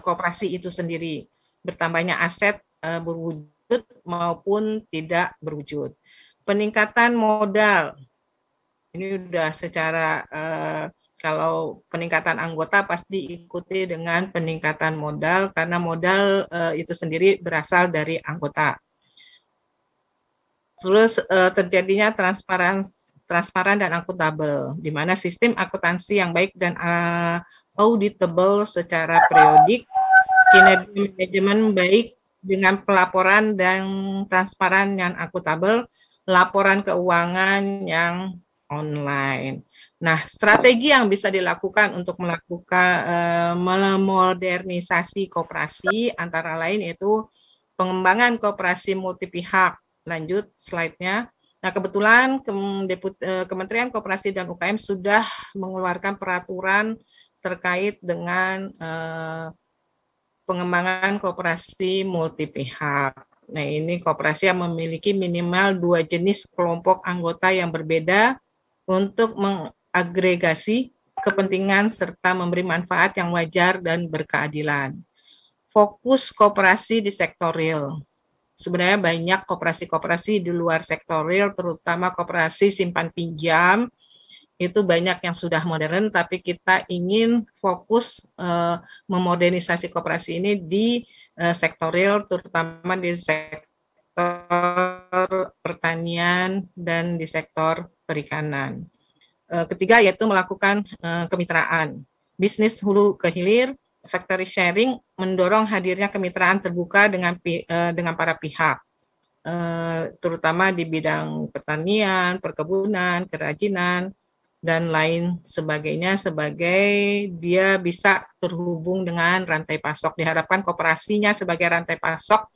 koperasi itu sendiri. Bertambahnya aset berwujud maupun tidak berwujud. Peningkatan modal, ini sudah secara kalau peningkatan anggota pasti diikuti dengan peningkatan modal, karena modal itu sendiri berasal dari anggota. Terus terjadinya transparan dan akuntabel, di mana sistem akuntansi yang baik dan auditable secara periodik, kinerja manajemen baik dengan pelaporan dan transparan yang akuntabel, laporan keuangan yang online. Nah, strategi yang bisa dilakukan untuk melakukan memodernisasi koperasi antara lain yaitu pengembangan koperasi multi pihak. Lanjut slide-nya. Nah, kebetulan Kementerian Koperasi dan UKM sudah mengeluarkan peraturan terkait dengan pengembangan koperasi multi pihak. Nah, ini koperasi yang memiliki minimal 2 jenis kelompok anggota yang berbeda untuk agregasi kepentingan serta memberi manfaat yang wajar dan berkeadilan. Fokus koperasi di sektor real. Sebenarnya banyak koperasi-koperasi di luar sektor real, terutama koperasi simpan pinjam, itu banyak yang sudah modern, tapi kita ingin fokus memodernisasi koperasi ini di sektor real, terutama di sektor pertanian dan di sektor perikanan. Ketiga yaitu melakukan kemitraan, bisnis hulu ke hilir, factory sharing, mendorong hadirnya kemitraan terbuka dengan para pihak, terutama di bidang pertanian, perkebunan, kerajinan, dan lain sebagainya, sebagai dia bisa terhubung dengan rantai pasok. Diharapkan koperasinya sebagai rantai pasok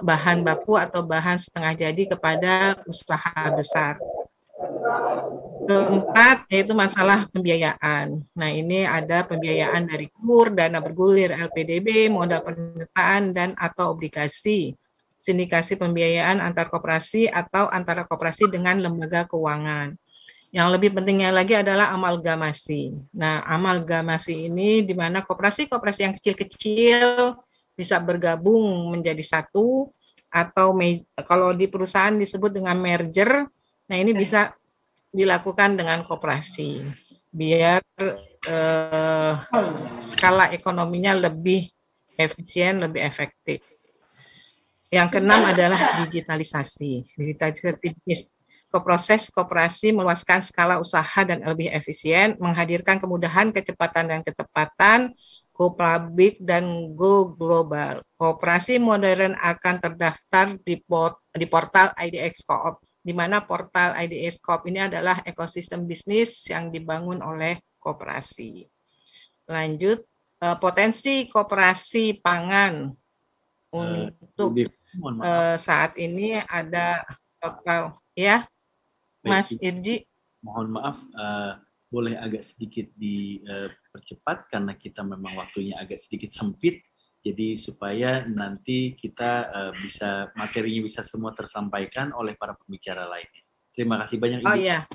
bahan baku atau bahan setengah jadi kepada usaha besar. Keempat, yaitu masalah pembiayaan. Nah, ini ada pembiayaan dari KUR, dana bergulir, LPDB, modal penyertaan, dan atau obligasi. Sindikasi pembiayaan antar koperasi atau antara koperasi dengan lembaga keuangan. Yang lebih pentingnya lagi adalah amalgamasi. Nah, amalgamasi ini di mana koperasi-koperasi yang kecil-kecil bisa bergabung menjadi satu, atau kalau di perusahaan disebut dengan merger. Nah, ini bisa dilakukan dengan koperasi biar skala ekonominya lebih efisien, lebih efektif. Yang keenam adalah digitalisasi. Digitalisasi proses koperasi meluaskan skala usaha dan lebih efisien, menghadirkan kemudahan, kecepatan dan ketepatan, go public dan go global. Koperasi modern akan terdaftar di portal IDX Coop, di mana portal IDX Coop ini adalah ekosistem bisnis yang dibangun oleh koperasi. Lanjut, potensi koperasi pangan untuk saat ini ada total, ya, Mas Irji. Mohon maaf, boleh agak sedikit dipercepat karena kita memang waktunya agak sedikit sempit. Jadi supaya nanti kita materinya bisa semua tersampaikan oleh para pembicara lainnya. Terima kasih banyak Ibu. Oh iya,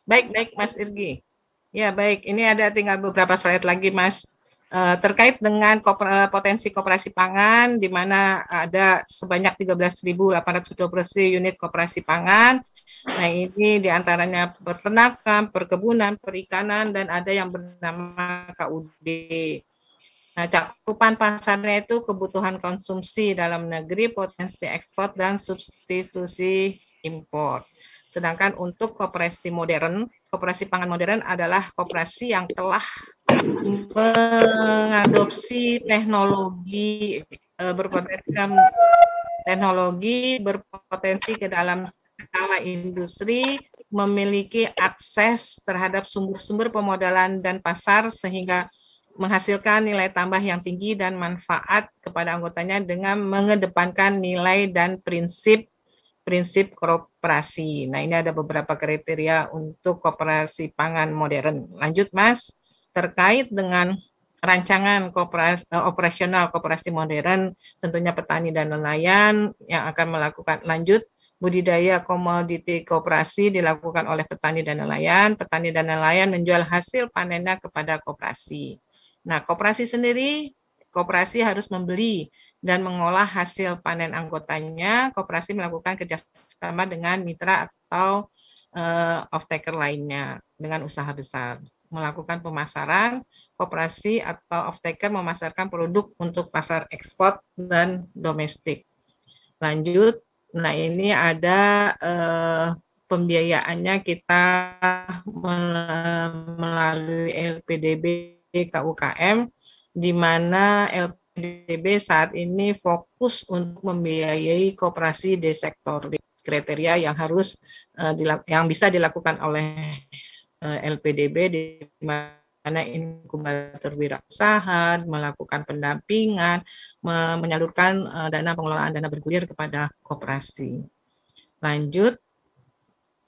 baik Mas Irgi. Ya baik, ini ada tinggal beberapa slide lagi Mas. Terkait dengan potensi koperasi pangan, di mana ada sebanyak 13.820 unit koperasi pangan. Nah ini diantaranya peternakan, perkebunan, perikanan, dan ada yang bernama KUD. Nah, cakupan pasarnya itu kebutuhan konsumsi dalam negeri, potensi ekspor, dan substitusi impor. Sedangkan untuk koperasi modern, koperasi pangan modern adalah koperasi yang telah mengadopsi teknologi berpotensi ke dalam skala industri, memiliki akses terhadap sumber-sumber pemodalan dan pasar sehingga menghasilkan nilai tambah yang tinggi dan manfaat kepada anggotanya dengan mengedepankan nilai dan prinsip koperasi. Nah, ini ada beberapa kriteria untuk koperasi pangan modern. Lanjut, Mas. Terkait dengan rancangan operasional koperasi modern, tentunya petani dan nelayan yang akan melakukan budidaya komoditi koperasi dilakukan oleh petani dan nelayan. Petani dan nelayan menjual hasil panennya kepada koperasi. Nah, koperasi sendiri, koperasi harus membeli dan mengolah hasil panen anggotanya. Koperasi melakukan kerjasama dengan mitra atau off-taker lainnya dengan usaha besar. Melakukan pemasaran, koperasi atau off-taker memasarkan produk untuk pasar ekspor dan domestik. Lanjut, nah ini ada pembiayaannya kita melalui LPDB KUKM, di mana LPDB saat ini fokus untuk membiayai koperasi di sektor kriteria yang harus yang bisa dilakukan oleh LPDB, di mana inkubator wirausaha melakukan pendampingan, menyalurkan dana pengelolaan dana bergulir kepada koperasi. Lanjut.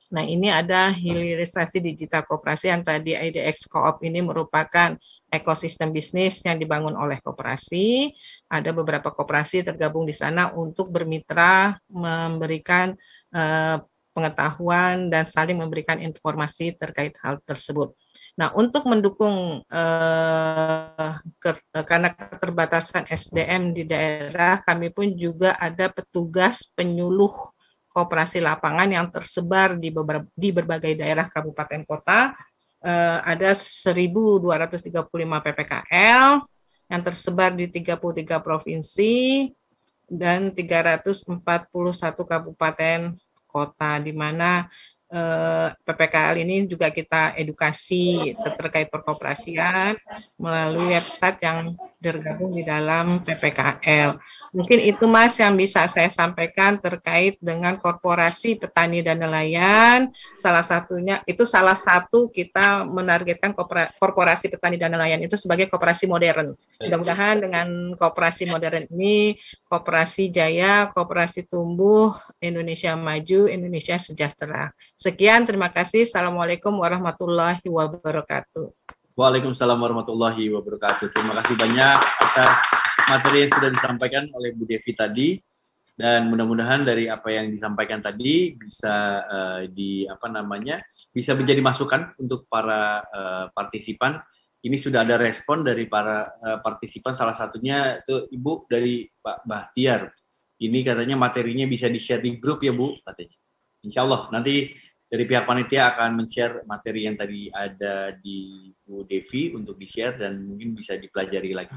Nah, ini ada hilirisasi digital koperasi yang tadi IDX Coop ini merupakan ekosistem bisnis yang dibangun oleh koperasi. Ada beberapa koperasi tergabung di sana untuk bermitra, memberikan pengetahuan dan saling memberikan informasi terkait hal tersebut. Nah, untuk mendukung karena keterbatasan SDM di daerah, kami pun juga ada petugas penyuluh koperasi lapangan yang tersebar di berbagai daerah kabupaten kota. Ada 1.235 PPKL yang tersebar di 33 provinsi dan 341 kabupaten kota, di mana PPKL ini juga kita edukasi terkait perkoperasian melalui website yang tergabung di dalam PPKL. Mungkin itu Mas yang bisa saya sampaikan terkait dengan korporasi petani dan nelayan. Salah satunya itu salah satu kita menargetkan korporasi petani dan nelayan itu sebagai koperasi modern. Mudah-mudahan dengan koperasi modern ini koperasi jaya, koperasi tumbuh, Indonesia maju, Indonesia sejahtera. Sekian, terima kasih. Assalamualaikum warahmatullahi wabarakatuh. Waalaikumsalam warahmatullahi wabarakatuh. Terima kasih banyak atas materi yang sudah disampaikan oleh Bu Devi tadi, dan mudah-mudahan dari apa yang disampaikan tadi bisa bisa menjadi masukan untuk para partisipan. Ini sudah ada respon dari para partisipan, salah satunya itu Ibu dari Pak Bahtiar. Ini katanya materinya bisa di-share di grup ya Bu, katanya. Insya Allah nanti dari pihak panitia akan men-share materi yang tadi ada di Bu Devi untuk di-share dan mungkin bisa dipelajari lagi.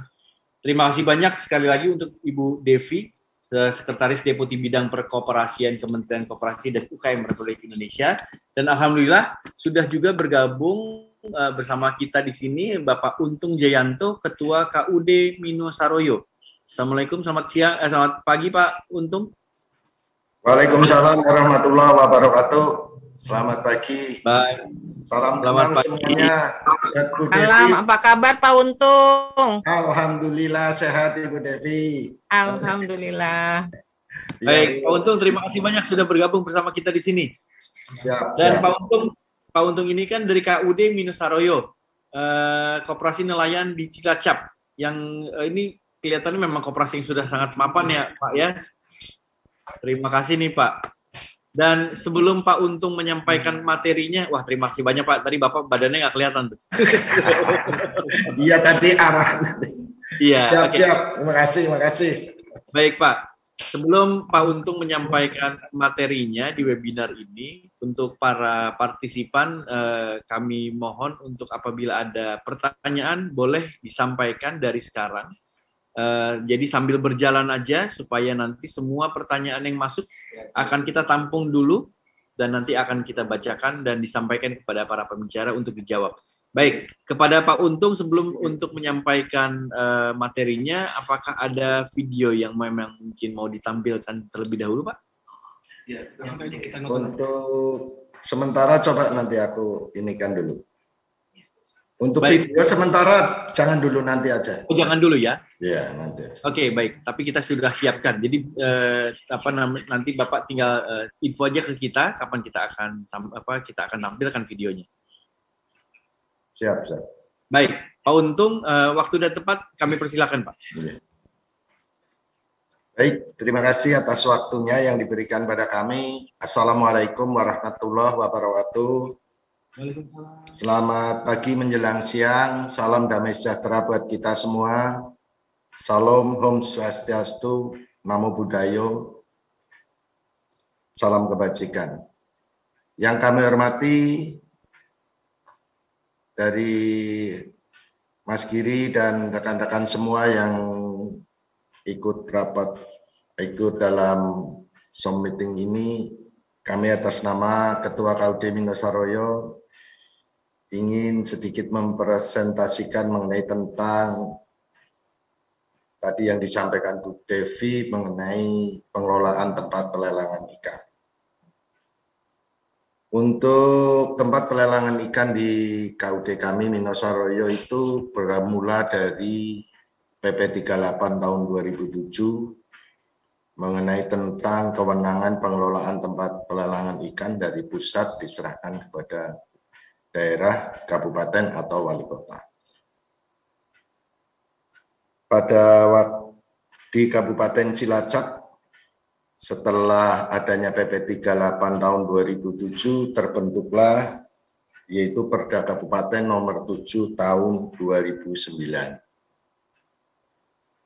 Terima kasih banyak sekali lagi untuk Ibu Devi, Sekretaris Deputi Bidang Perkoperasian Kementerian Koperasi dan UKM Republik Indonesia. Dan alhamdulillah sudah juga bergabung bersama kita di sini Bapak Untung Jayanto, Ketua KUD Minosaroyo. Assalamualaikum, selamat pagi Pak Untung. Waalaikumsalam warahmatullahi wabarakatuh. Selamat pagi. Baik. Salam kenal semuanya. Salam, apa kabar Pak Untung? Alhamdulillah sehat Ibu Devi. Alhamdulillah. Baik, Pak Untung terima kasih banyak sudah bergabung bersama kita di sini. Siap. Dan Pak Untung ini kan dari KUD Minosaroyo, Koperasi Nelayan di Cilacap, yang ini kelihatannya memang koperasi yang sudah sangat mapan ya Pak ya. Terima kasih nih Pak. Dan sebelum Pak Untung menyampaikan materinya, wah terima kasih banyak Pak. Tadi Bapak badannya nggak kelihatan tuh. Iya tadi arah. Iya. Siap. Terima kasih. Baik Pak. Sebelum Pak Untung menyampaikan materinya di webinar ini, untuk para partisipan kami mohon untuk apabila ada pertanyaan boleh disampaikan dari sekarang. Jadi sambil berjalan aja supaya nanti semua pertanyaan yang masuk akan kita tampung dulu dan nanti akan kita bacakan dan disampaikan kepada para pembicara untuk dijawab. Baik, kepada Pak Untung sebelum untuk menyampaikan materinya, apakah ada video yang memang mungkin mau ditampilkan terlebih dahulu, Pak? Ya, untuk sementara coba nanti aku inikan dulu. Untuk baik. Video sementara jangan dulu, nanti aja. Oh, jangan dulu ya? Iya, nanti aja. Oke, baik. Tapi kita sudah siapkan. Jadi nanti Bapak tinggal info aja ke kita kapan kita akan tampilkan videonya. Siap. Baik, Pak Untung, waktu dan tempat kami persilakan, Pak. Iya. Baik, terima kasih atas waktunya yang diberikan pada kami. Assalamualaikum warahmatullahi wabarakatuh. Selamat pagi menjelang siang, salam damai sejahtera buat kita semua. Salam Om Swastiastu, Namo Buddhaya, salam kebajikan. Yang kami hormati dari Mas Giri dan rekan-rekan semua yang ikut dalam Zoom meeting ini, kami atas nama Ketua KUD Minosaroyo ingin sedikit mempresentasikan mengenai tentang tadi yang disampaikan Bu Devi mengenai pengelolaan tempat pelelangan ikan. Untuk tempat pelelangan ikan di KUD kami Minosaroyo itu bermula dari PP 38 tahun 2007 mengenai tentang kewenangan pengelolaan tempat pelelangan ikan dari pusat diserahkan kepada daerah, kabupaten atau wali kota. Pada waktu di Kabupaten Cilacap, setelah adanya PP 38 tahun 2007 terbentuklah yaitu Perda Kabupaten nomor 7 tahun 2009.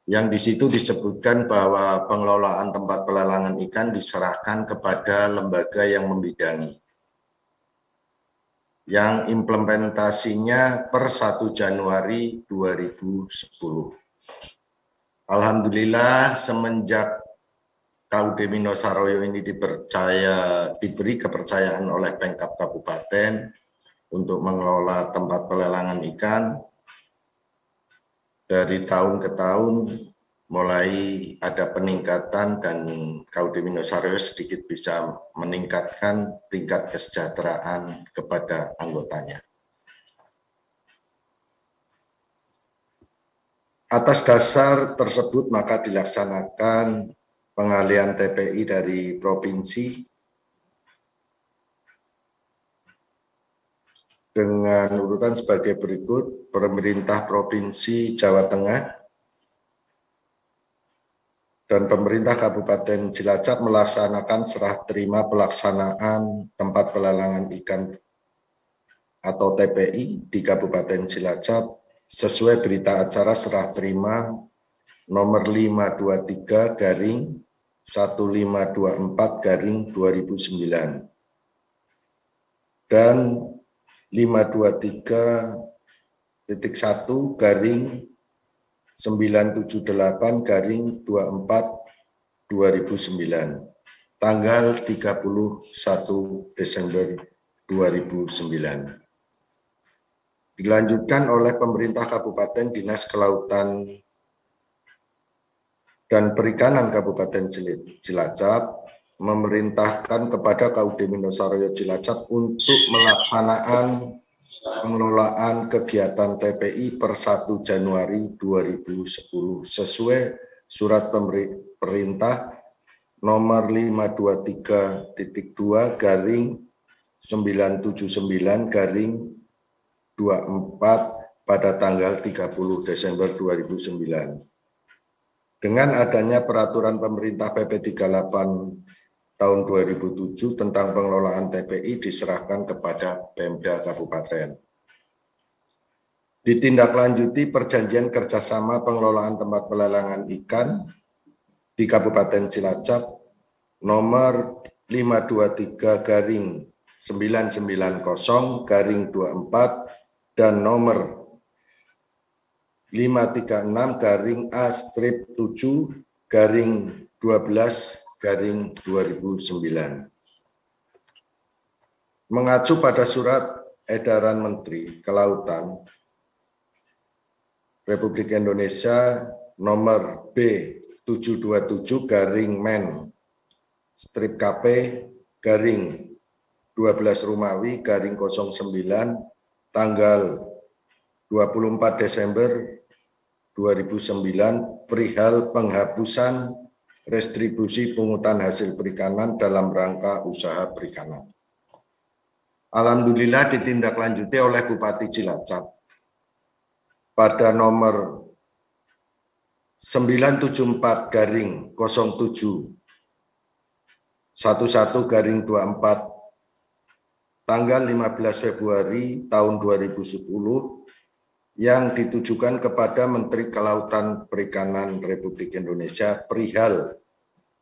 Yang di situ disebutkan bahwa pengelolaan tempat pelelangan ikan diserahkan kepada lembaga yang membidangi. Yang implementasinya per 1 Januari 2010. Alhamdulillah semenjak KUD Minosaroyo ini diberi kepercayaan oleh Pemkab Kabupaten untuk mengelola tempat pelelangan ikan. Dari tahun ke tahun mulai ada peningkatan dan KUD Minosaroyo sedikit bisa meningkatkan tingkat kesejahteraan kepada anggotanya. Atas dasar tersebut maka dilaksanakan pengalihan TPI dari provinsi dengan urutan sebagai berikut. Pemerintah Provinsi Jawa Tengah dan pemerintah Kabupaten Cilacap melaksanakan serah terima pelaksanaan tempat pelelangan ikan atau TPI di Kabupaten Cilacap sesuai berita acara serah terima nomor 523/1524/2009 dan 523/978/24/2009 tanggal 31 Desember 2009. Dilanjutkan oleh pemerintah Kabupaten Dinas Kelautan dan Perikanan Kabupaten Cilacap memerintahkan kepada KUD Minosaroyo Cilacap untuk melaksanaan pengelolaan kegiatan TPI per 1 Januari 2010 sesuai surat perintah nomor 523.2/979/24 pada tanggal 30 Desember 2009. Dengan adanya peraturan pemerintah PP 38 tahun 2007 tentang pengelolaan TPI diserahkan kepada Pemda Kabupaten. Ditindaklanjuti perjanjian kerjasama pengelolaan tempat pelelangan ikan di Kabupaten Cilacap nomor 523/990/24 dan nomor 536/7/12/2009. Mengacu pada surat edaran Menteri Kelautan Republik Indonesia nomor B727/Men/KP/12 Romawi/09 tanggal 24 Desember 2009 perihal penghapusan restribusi pungutan hasil perikanan dalam rangka usaha perikanan. Alhamdulillah ditindaklanjuti oleh Bupati Cilacap pada nomor 974/07/11/24 tanggal 15 Februari tahun 2010 yang ditujukan kepada Menteri Kelautan Perikanan Republik Indonesia perihal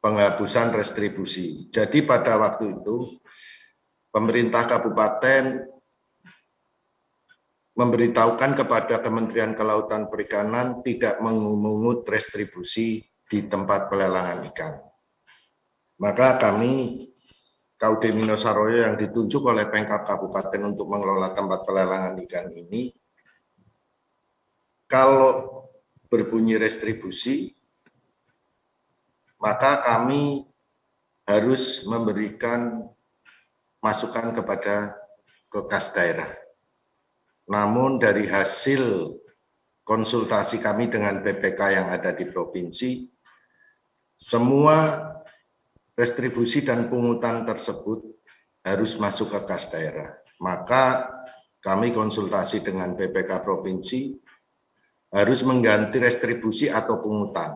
penghapusan restribusi. Jadi pada waktu itu pemerintah kabupaten memberitahukan kepada Kementerian Kelautan Perikanan tidak memungut restribusi di tempat pelelangan ikan. Maka kami KUD Minosaroyo yang ditunjuk oleh Pemkab Kabupaten untuk mengelola tempat pelelangan ikan ini, kalau berbunyi restribusi, maka kami harus memberikan masukan kepada kas daerah. Namun dari hasil konsultasi kami dengan BPK yang ada di provinsi, semua restribusi dan pungutan tersebut harus masuk ke kas daerah. Maka kami konsultasi dengan BPK provinsi harus mengganti restribusi atau pungutan.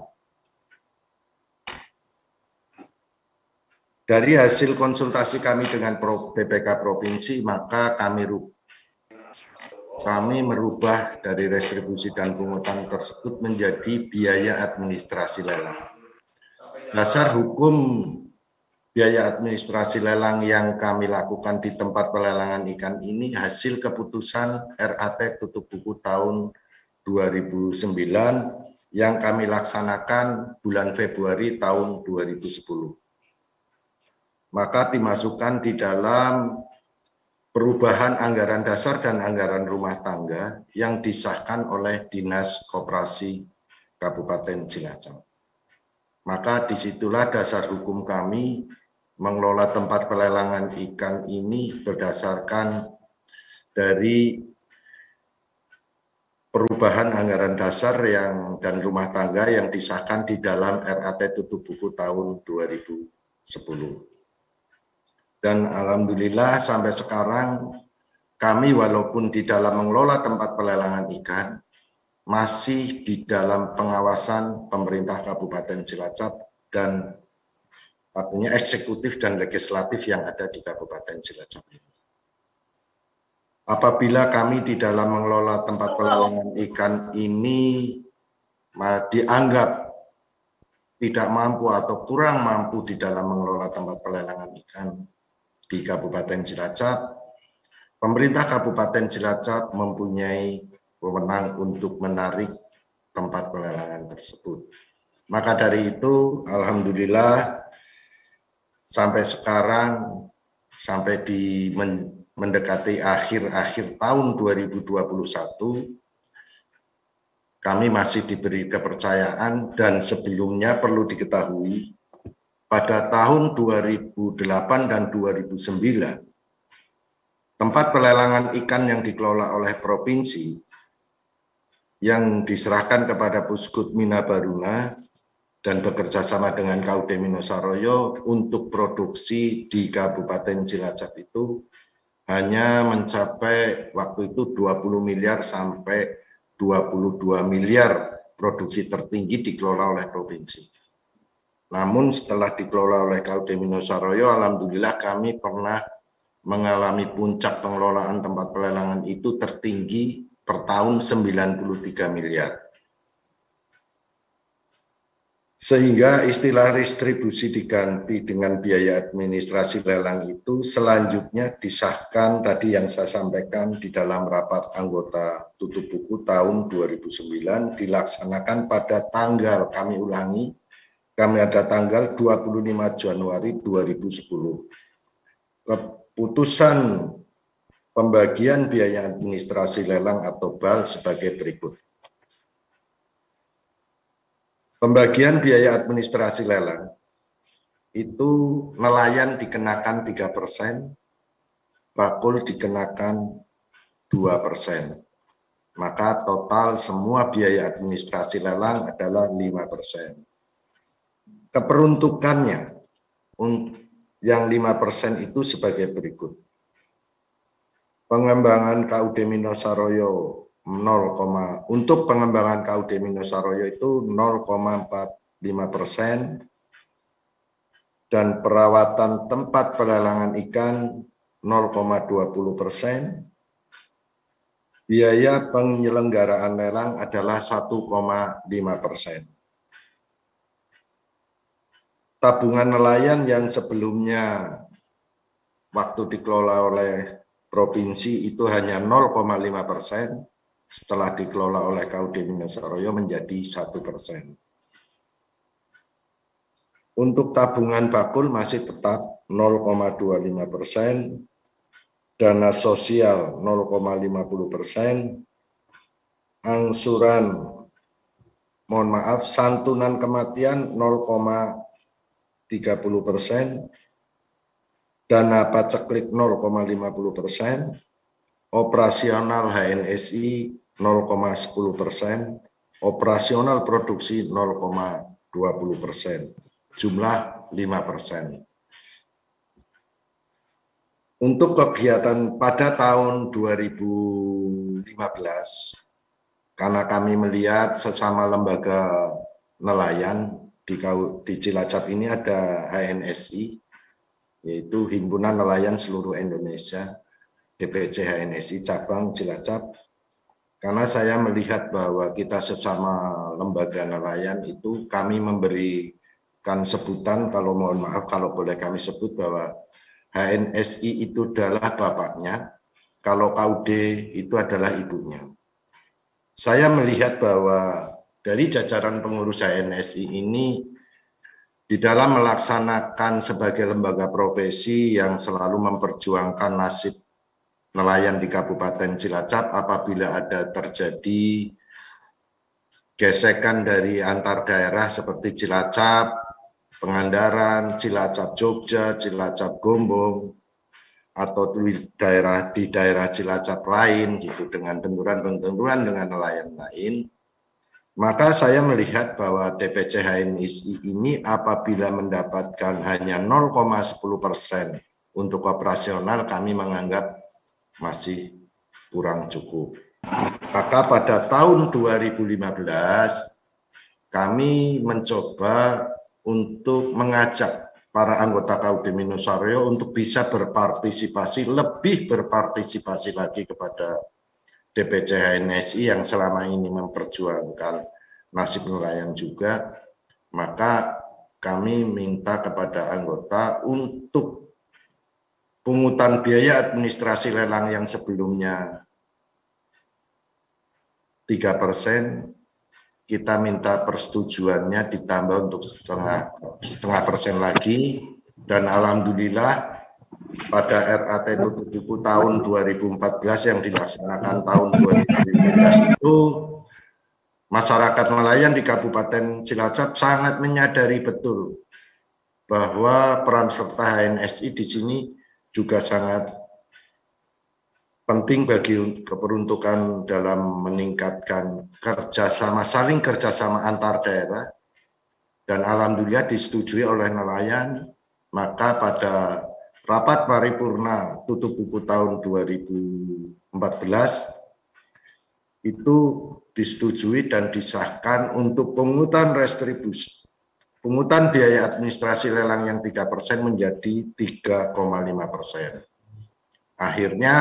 Dari hasil konsultasi kami dengan BPK provinsi, maka kami merubah dari restribusi dan pungutan tersebut menjadi biaya administrasi lelang. Dasar hukum biaya administrasi lelang yang kami lakukan di tempat pelelangan ikan ini hasil keputusan RAT tutup buku tahun 2009 yang kami laksanakan bulan Februari tahun 2010. Maka dimasukkan di dalam perubahan anggaran dasar dan anggaran rumah tangga yang disahkan oleh Dinas Koperasi Kabupaten Cilacap. Maka disitulah dasar hukum kami mengelola tempat pelelangan ikan ini berdasarkan dari perubahan anggaran dasar dan rumah tangga yang disahkan di dalam RAT Tutup Buku tahun 2010. Dan alhamdulillah sampai sekarang kami walaupun di dalam mengelola tempat pelelangan ikan masih di dalam pengawasan pemerintah Kabupaten Cilacap dan artinya eksekutif dan legislatif yang ada di Kabupaten Cilacap ini. Apabila kami di dalam mengelola tempat pelelangan ikan ini dianggap tidak mampu atau kurang mampu di dalam mengelola tempat pelelangan ikan di Kabupaten Cilacap, pemerintah Kabupaten Cilacap mempunyai wewenang untuk menarik tempat pelelangan tersebut. Maka dari itu, alhamdulillah sampai sekarang, sampai mendekati akhir tahun 2021, kami masih diberi kepercayaan dan sebelumnya perlu diketahui, pada tahun 2008 dan 2009, tempat pelelangan ikan yang dikelola oleh provinsi yang diserahkan kepada Puskut Mina Baruna dan bekerja sama dengan KUD Minosaroyo untuk produksi di Kabupaten Cilacap itu hanya mencapai waktu itu 20 miliar sampai 22 miliar produksi tertinggi dikelola oleh provinsi. Namun setelah dikelola oleh KUD Minosaroyo, alhamdulillah kami pernah mengalami puncak pengelolaan tempat pelelangan itu tertinggi per tahun 93 miliar. Sehingga istilah distribusi diganti dengan biaya administrasi lelang itu selanjutnya disahkan tadi yang saya sampaikan di dalam rapat anggota tutup buku tahun 2009 dilaksanakan pada tanggal, kami ulangi, kami ada tanggal 25 Januari 2010. Keputusan pembagian biaya administrasi lelang atau BAL sebagai berikut. Pembagian biaya administrasi lelang itu nelayan dikenakan 3%, bakul dikenakan 2%. Maka total semua biaya administrasi lelang adalah 5%. Keperuntukannya yang 5% itu sebagai berikut. Pengembangan KUD Minosaroyo untuk pengembangan KUD Minosaroyo itu 0,45% dan perawatan tempat pelelangan ikan 0,20%. Biaya penyelenggaraan lelang adalah 1,5%. Tabungan nelayan yang sebelumnya waktu dikelola oleh provinsi itu hanya 0,5%, setelah dikelola oleh KUD Minosaroyo menjadi 1%. Untuk tabungan bakul masih tetap 0,25%, dana sosial 0,50%, angsuran, santunan kematian 0,30%, dana paceklik 0,50%, operasional HNSI 0,10%, operasional produksi 0,20%, jumlah 5%. Untuk kegiatan pada tahun 2015, karena kami melihat sesama lembaga nelayan di Cilacap ini ada HNSI, yaitu Himpunan Nelayan Seluruh Indonesia, DPC HNSI cabang Cilacap. Karena saya melihat bahwa kita sesama lembaga nelayan itu kami memberikan sebutan, kalau mohon maaf kalau boleh kami sebut bahwa HNSI itu adalah bapaknya, kalau KUD itu adalah ibunya. Saya melihat bahwa dari jajaran pengurus HNSI ini di dalam melaksanakan sebagai lembaga profesi yang selalu memperjuangkan nasib nelayan di Kabupaten Cilacap apabila ada terjadi gesekan dari antar daerah seperti Cilacap, Pangandaran, Cilacap Jogja, Cilacap Gombong, atau di daerah Cilacap lain gitu dengan benturan-benturan dengan nelayan lain. Maka saya melihat bahwa DPC HNSI ini apabila mendapatkan hanya 0,10% untuk operasional, kami menganggap masih kurang cukup. Maka pada tahun 2015 kami mencoba untuk mengajak para anggota KUD Minusaryo untuk bisa lebih berpartisipasi lagi kepada DPC HNSI yang selama ini memperjuangkan nasib nelayan juga. Maka kami minta kepada anggota untuk pungutan biaya administrasi lelang yang sebelumnya 3%, kita minta persetujuannya ditambah untuk setengah persen lagi, dan alhamdulillah pada RAT tutup buku tahun 2014 yang dilaksanakan tahun 2015 itu masyarakat nelayan di Kabupaten Cilacap sangat menyadari betul bahwa peran serta HNSI di sini juga sangat penting bagi keperuntukan dalam meningkatkan saling kerjasama antar daerah, dan alhamdulillah disetujui oleh nelayan. Maka pada rapat paripurna tutup buku tahun 2014 itu disetujui dan disahkan untuk pungutan restribusi, pungutan biaya administrasi lelang yang 3% menjadi 3,5%. Akhirnya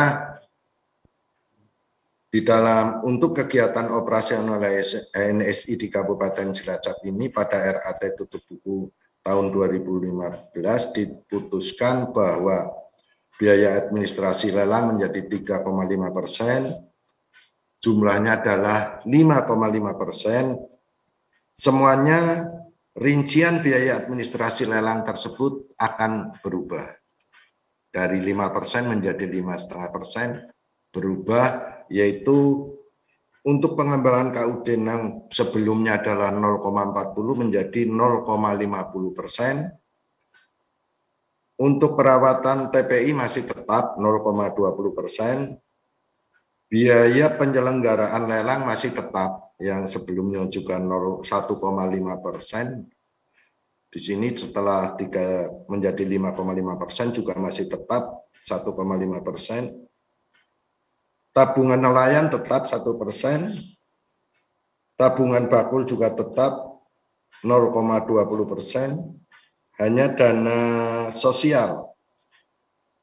di dalam untuk kegiatan operasional HNSI di Kabupaten Cilacap ini pada RAT tutup buku tahun 2015 diputuskan bahwa biaya administrasi lelang menjadi 3,5%, jumlahnya adalah 5,5%. Semuanya rincian biaya administrasi lelang tersebut akan berubah dari 5% menjadi 5,5%. Berubah, yaitu untuk pengembangan KUD yang sebelumnya adalah 0,40 menjadi 0,50%. Untuk perawatan TPI masih tetap 0,20%. Biaya penyelenggaraan lelang masih tetap yang sebelumnya juga 1,5%. Di sini setelah menjadi 5,5% juga masih tetap 1,5%. Tabungan nelayan tetap 1%, tabungan bakul juga tetap 0,20%, hanya dana sosial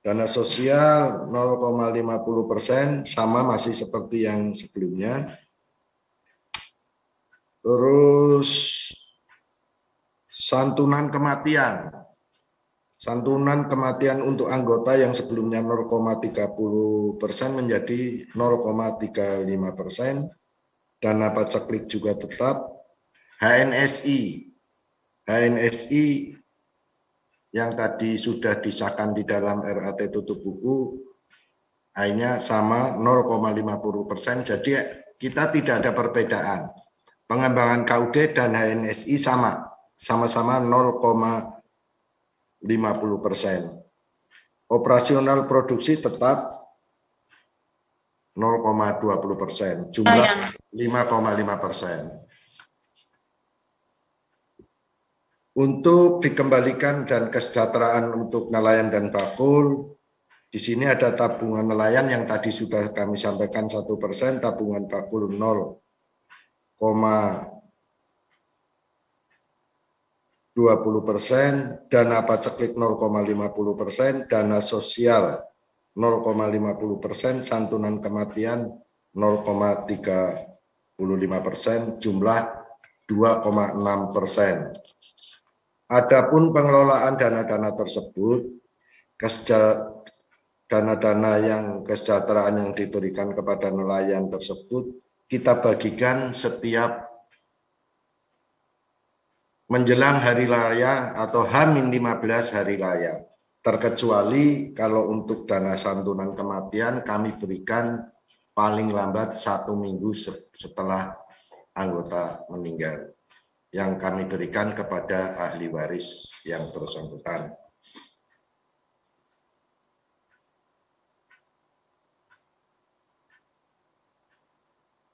0,50% sama masih seperti yang sebelumnya. Terus santunan kematian untuk anggota yang sebelumnya 0,30% menjadi 0,35%. Dana paceklik juga tetap. HNSI yang tadi sudah disahkan di dalam RAT tutup buku hanya sama 0,50%. Jadi kita tidak ada perbedaan. Pengembangan KUD dan HNSI sama-sama 0,50%. Operasional produksi tetap 0,20%, jumlah 5,5%. Untuk dikembalikan dan kesejahteraan untuk nelayan dan bakul, di sini ada tabungan nelayan yang tadi sudah kami sampaikan 1%, tabungan bakul 0,20%, dana paceklik 0,50%, dana sosial 0,50%, santunan kematian 0,35%, jumlah 2,6%. Adapun pengelolaan dana-dana tersebut, dana-dana yang kesejahteraan yang diberikan kepada nelayan tersebut, kita bagikan setiap menjelang hari raya atau H-15 hari raya. Terkecuali kalau untuk dana santunan kematian kami berikan paling lambat 1 minggu setelah anggota meninggal, yang kami berikan kepada ahli waris yang bersangkutan.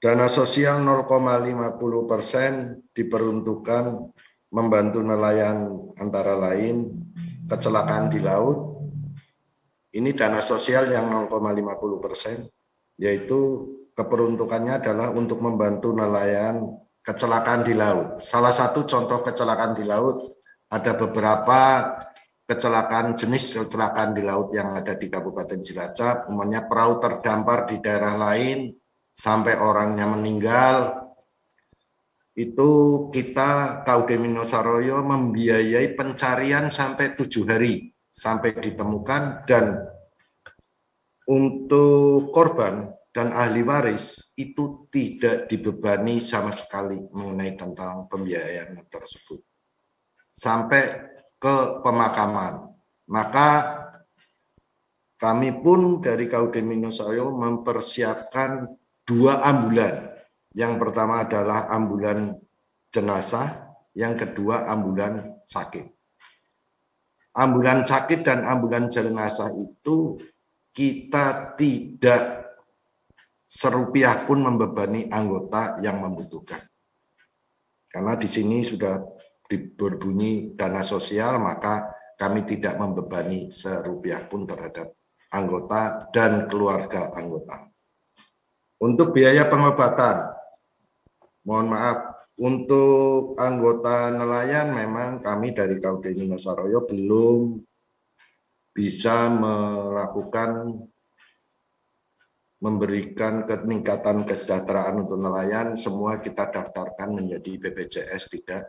Dana sosial 0,50% diperuntukkan membantu nelayan antara lain kecelakaan di laut. Ini dana sosial yang 0,50%, yaitu keperuntukannya adalah untuk membantu nelayan kecelakaan di laut. Salah satu contoh kecelakaan di laut, ada beberapa kecelakaan, jenis kecelakaan di laut yang ada di Kabupaten Cilacap, umumnya perahu terdampar di daerah lain sampai orangnya meninggal. Itu kita KUD Minosaroyo membiayai pencarian sampai 7 hari sampai ditemukan, dan untuk korban dan ahli waris itu tidak dibebani sama sekali mengenai tentang pembiayaan tersebut sampai ke pemakaman. Maka kami pun dari KUD Minosaroyo mempersiapkan 2 ambulan. Yang pertama adalah ambulan jenazah, yang kedua ambulan sakit. Ambulan sakit dan ambulan jenazah itu kita tidak serupiah pun membebani anggota yang membutuhkan. Karena di sini sudah berbunyi dana sosial, maka kami tidak membebani serupiah pun terhadap anggota dan keluarga anggota. Untuk biaya pengobatan, mohon maaf, untuk anggota nelayan memang kami dari KUD Minosaroyo belum bisa memberikan peningkatan kesejahteraan untuk nelayan. Semua kita daftarkan menjadi BPJS, tidak,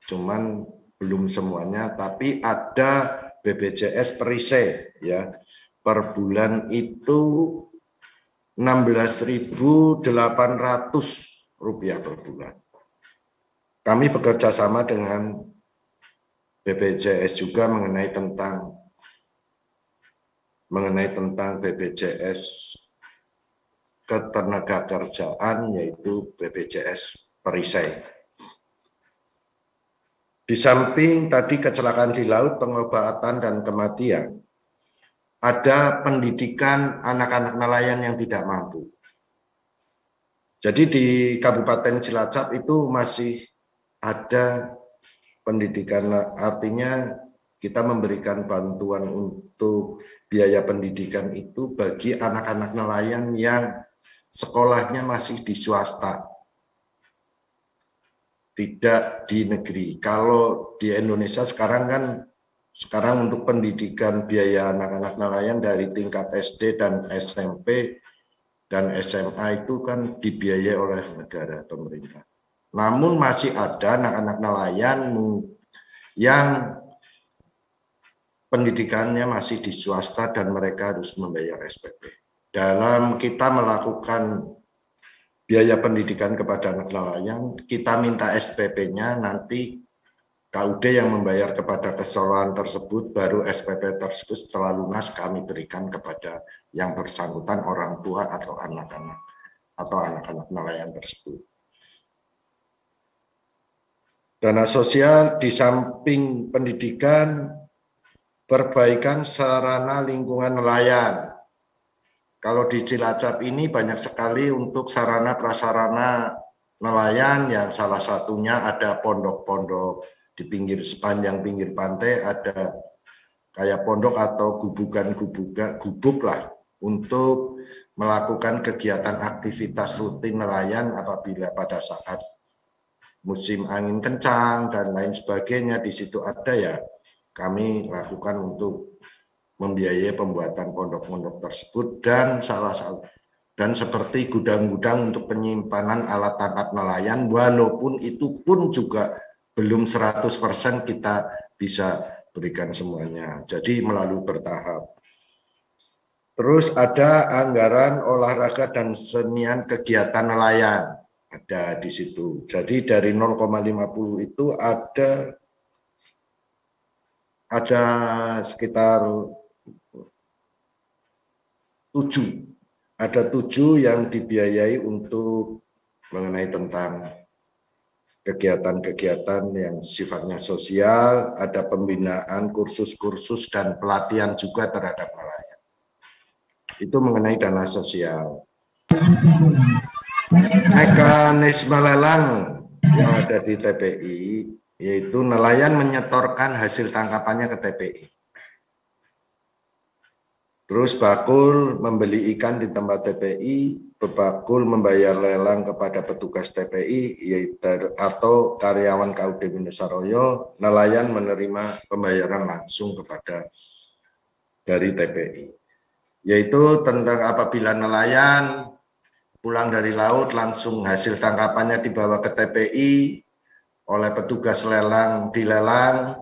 cuman belum semuanya, tapi ada BPJS perisai ya. Per bulan itu Rp16.800 per bulan. Kami bekerja sama dengan BPJS juga mengenai tentang BPJS ketenagakerjaan, yaitu BPJS perisai. Di samping tadi kecelakaan di laut, pengobatan dan kematian, ada pendidikan anak-anak nelayan yang tidak mampu. Jadi di Kabupaten Cilacap itu masih ada pendidikan, artinya kita memberikan bantuan untuk biaya pendidikan itu bagi anak-anak nelayan yang sekolahnya masih di swasta, tidak di negeri. Kalau di Indonesia sekarang untuk pendidikan biaya anak-anak nelayan dari tingkat SD dan SMP dan SMA itu kan dibiayai oleh negara, pemerintah. Namun masih ada anak-anak nelayan yang pendidikannya masih di swasta dan mereka harus membayar SPP. Dalam kita melakukan biaya pendidikan kepada anak nelayan, kita minta SPP-nya, nanti KUD yang membayar kepada keseluruhan tersebut, baru SPP tersebut setelah lunas kami berikan kepada yang bersangkutan, orang tua atau anak-anak nelayan tersebut. Dana sosial di samping pendidikan, perbaikan sarana lingkungan nelayan. Kalau di Cilacap ini banyak sekali untuk sarana prasarana nelayan, yang salah satunya ada pondok-pondok di sepanjang pinggir pantai, ada kayak pondok atau gubuk lah untuk melakukan kegiatan aktivitas rutin nelayan apabila pada saat musim angin kencang dan lain sebagainya. Di situ ada, ya kami lakukan untuk membiayai pembuatan pondok-pondok tersebut, dan seperti gudang-gudang untuk penyimpanan alat tangkap nelayan, walaupun itu pun juga belum 100% kita bisa berikan semuanya. Jadi melalui bertahap. Terus ada anggaran olahraga dan senian kegiatan nelayan. ada di situ. Jadi dari 0,50 itu ada sekitar 7. Ada 7 yang dibiayai untuk mengenai tentang kegiatan-kegiatan yang sifatnya sosial, ada pembinaan, kursus-kursus, dan pelatihan juga terhadap nelayan. Itu mengenai dana sosial. Mekanisme lelang yang ada di TPI, yaitu nelayan menyetorkan hasil tangkapannya ke TPI. Terus bakul membeli ikan di tempat TPI, bakul membayar lelang kepada petugas TPI yaitu atau karyawan KUD Mindosaroyo, nelayan menerima pembayaran langsung kepada dari TPI. Yaitu tentang apabila nelayan pulang dari laut langsung hasil tangkapannya dibawa ke TPI oleh petugas lelang, dilelang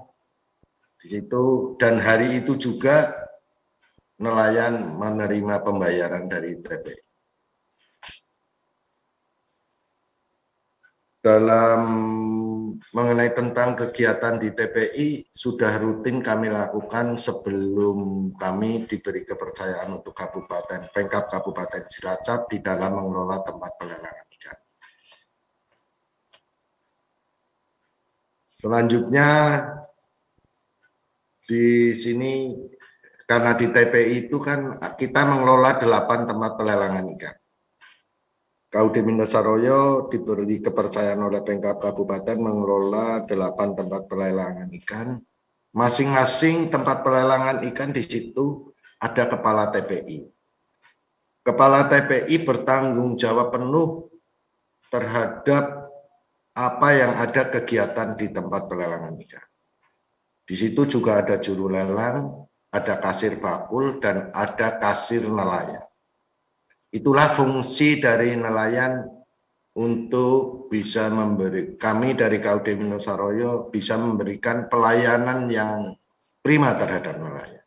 di situ, dan hari itu juga nelayan menerima pembayaran dari TPI. Dalam mengenai tentang kegiatan di TPI sudah rutin kami lakukan sebelum kami diberi kepercayaan untuk Pemkab Kabupaten Cilacap di dalam mengelola tempat pelelangan ikan. Selanjutnya di sini karena di TPI itu kan kita mengelola 8 tempat pelelangan ikan. KUD Mindosaroyo diberi kepercayaan oleh Pemkab Kabupaten mengelola 8 tempat pelelangan ikan. Masing-masing tempat pelelangan ikan di situ ada kepala TPI. Kepala TPI bertanggung jawab penuh terhadap apa yang ada kegiatan di tempat pelelangan ikan. Di situ juga ada juru lelang, ada kasir bakul, dan ada kasir nelayan. Itulah fungsi dari nelayan untuk bisa kami dari KUD Mindosaroyo bisa memberikan pelayanan yang prima terhadap nelayan.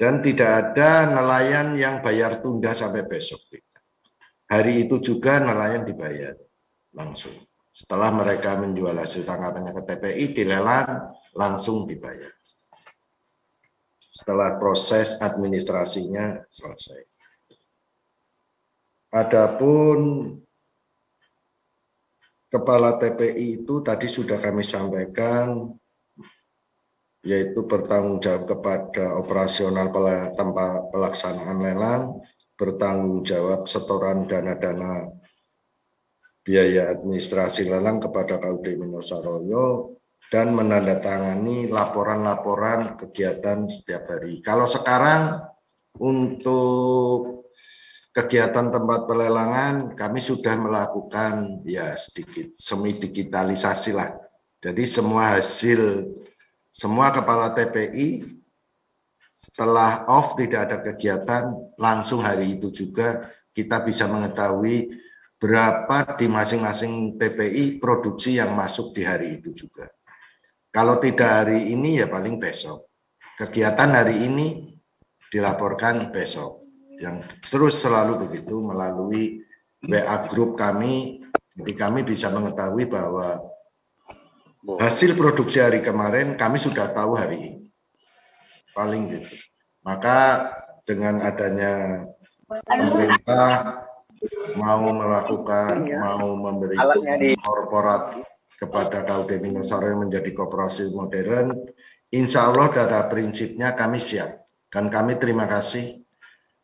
Dan tidak ada nelayan yang bayar tunda sampai besok. Hari itu juga nelayan dibayar langsung. Setelah mereka menjual hasil tangkapannya ke TPI, dilelang, langsung dibayar. Setelah proses administrasinya selesai. Adapun kepala TPI itu tadi sudah kami sampaikan, yaitu bertanggung jawab kepada operasional tempat pelaksanaan lelang, bertanggung jawab setoran dana-dana biaya administrasi lelang kepada KUD Mindosaroyo, dan menandatangani laporan-laporan kegiatan setiap hari. Kalau sekarang untuk kegiatan tempat pelelangan kami sudah melakukan ya sedikit semi digitalisasi lah. Jadi semua kepala TPI setelah off tidak ada kegiatan, langsung hari itu juga kita bisa mengetahui berapa di masing-masing TPI produksi yang masuk di hari itu juga. Kalau tidak hari ini ya paling besok. Kegiatan hari ini dilaporkan besok. Yang terus selalu begitu melalui WA grup kami. Jadi kami bisa mengetahui bahwa hasil produksi hari kemarin kami sudah tahu hari ini. Paling gitu. Maka dengan adanya pemerintah mau memberikan korporat kepada KUD Mindosaroyo menjadi koperasi modern, insya Allah pada prinsipnya kami siap. Dan kami terima kasih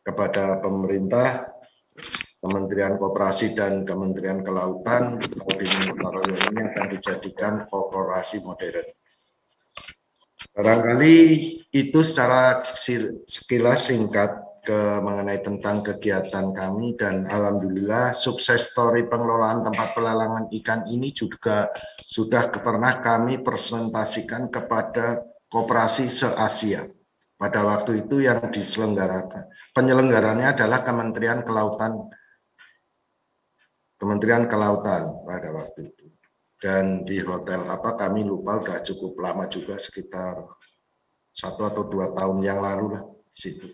kepada pemerintah, Kementerian Koperasi dan Kementerian Kelautan, KUD Mindosaroyo ini akan dijadikan koperasi modern. Barangkali itu secara sekilas singkat mengenai tentang kegiatan kami, dan alhamdulillah sukses story pengelolaan tempat pelelangan ikan ini juga sudah pernah kami presentasikan kepada koperasi se-Asia. Pada waktu itu yang diselenggarakan, penyelenggaranya adalah Kementerian Kelautan pada waktu itu. Dan di hotel kami lupa, udah cukup lama juga, sekitar 1 atau 2 tahun yang lalu lah di situ.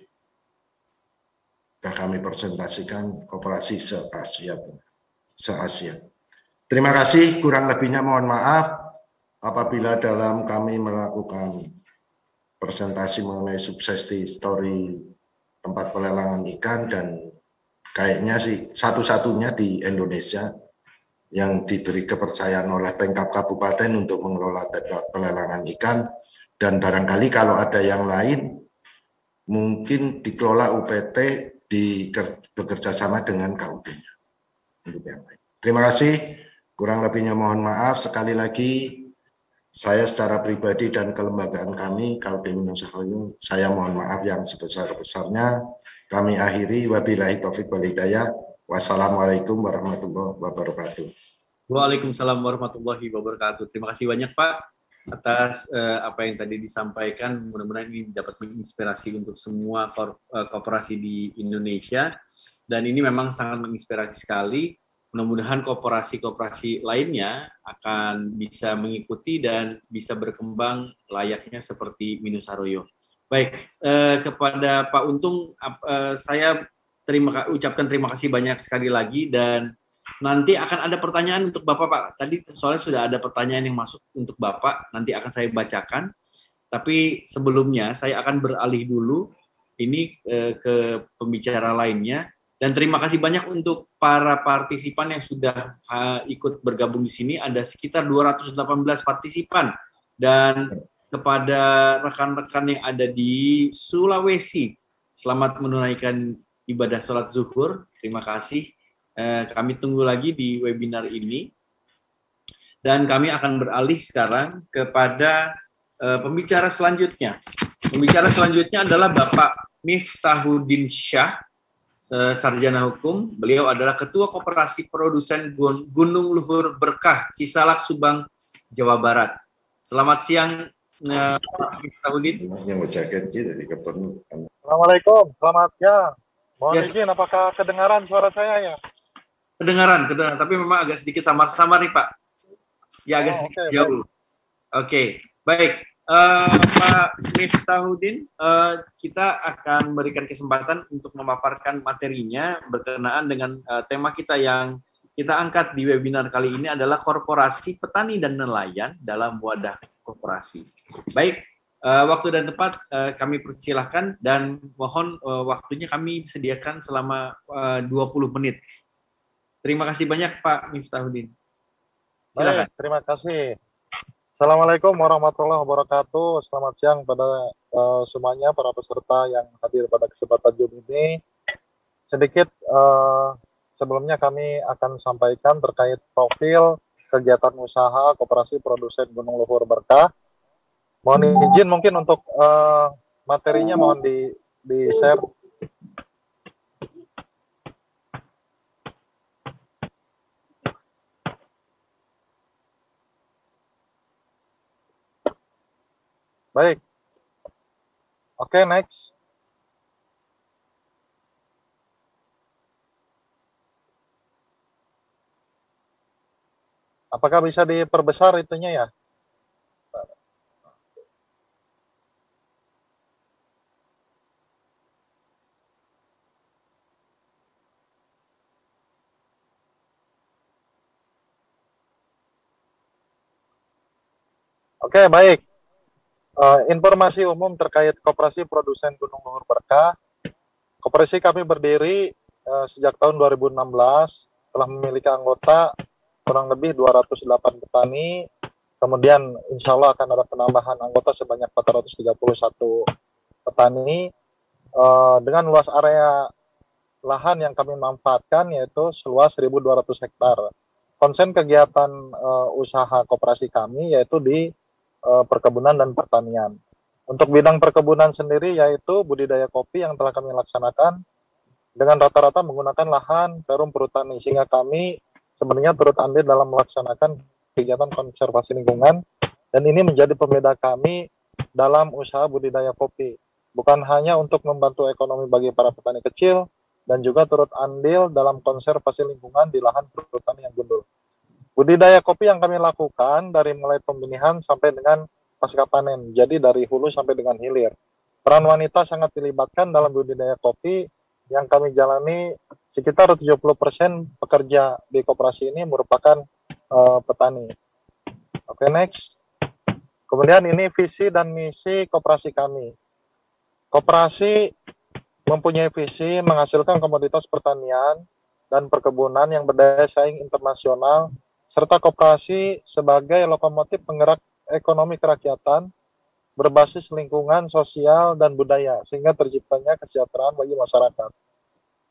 Sudah kami presentasikan koperasi se-Asia. se-Asia. Terima kasih, kurang lebihnya mohon maaf apabila dalam kami melakukan presentasi mengenai sukses story tempat pelelangan ikan, dan kayaknya sih satu-satunya di Indonesia yang diberi kepercayaan oleh Pemkab Kabupaten untuk mengelola tempat pelelangan ikan, dan barangkali kalau ada yang lain mungkin dikelola UPT bekerja sama dengan KUD-nya. Terima kasih, kurang lebihnya mohon maaf. Sekali lagi saya secara pribadi dan kelembagaan kami KUD Minosaroyo, saya mohon maaf yang sebesar-besarnya. Kami akhiri, wabillahi taufiq wal hidayah. Wassalamualaikum warahmatullahi wabarakatuh. Waalaikumsalam warahmatullahi wabarakatuh. Terima kasih banyak Pak atas apa yang tadi disampaikan. Mudah-mudahan ini dapat menginspirasi untuk semua koperasi di Indonesia, dan ini memang sangat menginspirasi sekali. Mudah-mudahan koperasi-koperasi lainnya akan bisa mengikuti dan bisa berkembang layaknya seperti Minosaroyo. Baik, kepada Pak Untung, saya ucapkan terima kasih banyak sekali lagi, dan nanti akan ada pertanyaan untuk Bapak, Pak. Tadi soalnya sudah ada pertanyaan yang masuk untuk Bapak, nanti akan saya bacakan. Tapi sebelumnya saya akan beralih dulu ini ke pembicara lainnya. Dan terima kasih banyak untuk para partisipan yang sudah ikut bergabung di sini. Ada sekitar 218 partisipan. Dan kepada rekan-rekan yang ada di Sulawesi, selamat menunaikan ibadah sholat zuhur. Terima kasih. Kami tunggu lagi di webinar ini. Dan kami akan beralih sekarang kepada pembicara selanjutnya. Pembicara selanjutnya adalah Bapak Miftahuddin Syah, sarjana hukum. Beliau adalah Ketua Koperasi Produsen Gunung Luhur Berkah, Cisalak, Subang, Jawa Barat. Selamat siang, Pak Miftahuddin. Assalamualaikum, selamat siang. Mohon izin, apakah kedengaran suara saya ya? Kedengaran, tapi memang agak sedikit samar-samar nih Pak. Ya agak sedikit jauh. Oke, baik. Pak Miftahuddin, kita akan memberikan kesempatan untuk memaparkan materinya berkenaan dengan tema kita yang kita angkat di webinar kali ini adalah korporasi petani dan nelayan dalam wadah koperasi. Baik, waktu dan tempat kami persilahkan, dan mohon waktunya kami sediakan selama 20 menit. Terima kasih banyak Pak Miftahuddin. Silakan. Baik, terima kasih. Assalamualaikum warahmatullahi wabarakatuh. Selamat siang pada semuanya para peserta yang hadir pada kesempatan Zoom ini. Sedikit sebelumnya kami akan sampaikan terkait profil kegiatan usaha Koperasi Produsen Gunung Luhur Berkah. Mohon izin mungkin untuk materinya mohon di-share. Baik. Oke, next. Apakah bisa diperbesar itunya ya? Oke, baik. Informasi umum terkait Koperasi Produsen Gunung Luhur Berkah. Koperasi kami berdiri sejak tahun 2016, telah memiliki anggota kurang lebih 208 petani. Kemudian insya Allah akan ada penambahan anggota sebanyak 431 petani dengan luas area lahan yang kami manfaatkan yaitu seluas 1.200 hektar. Konsen kegiatan usaha koperasi kami yaitu di perkebunan dan pertanian. Untuk bidang perkebunan sendiri yaitu budidaya kopi yang telah kami laksanakan dengan rata-rata menggunakan lahan perum perhutani, sehingga kami sebenarnya turut andil dalam melaksanakan kegiatan konservasi lingkungan, dan ini menjadi pembeda kami dalam usaha budidaya kopi. Bukan hanya untuk membantu ekonomi bagi para petani kecil, dan juga turut andil dalam konservasi lingkungan di lahan perhutani yang gundul. Budidaya kopi yang kami lakukan dari mulai pembenihan sampai dengan pasca panen, jadi dari hulu sampai dengan hilir. Peran wanita sangat dilibatkan dalam budidaya kopi yang kami jalani sekitar 70% pekerja di koperasi ini merupakan petani. Oke, next. Kemudian ini visi dan misi koperasi kami. Koperasi mempunyai visi menghasilkan komoditas pertanian dan perkebunan yang berdaya saing internasional, serta koperasi sebagai lokomotif penggerak ekonomi kerakyatan berbasis lingkungan, sosial, dan budaya, sehingga terciptanya kesejahteraan bagi masyarakat.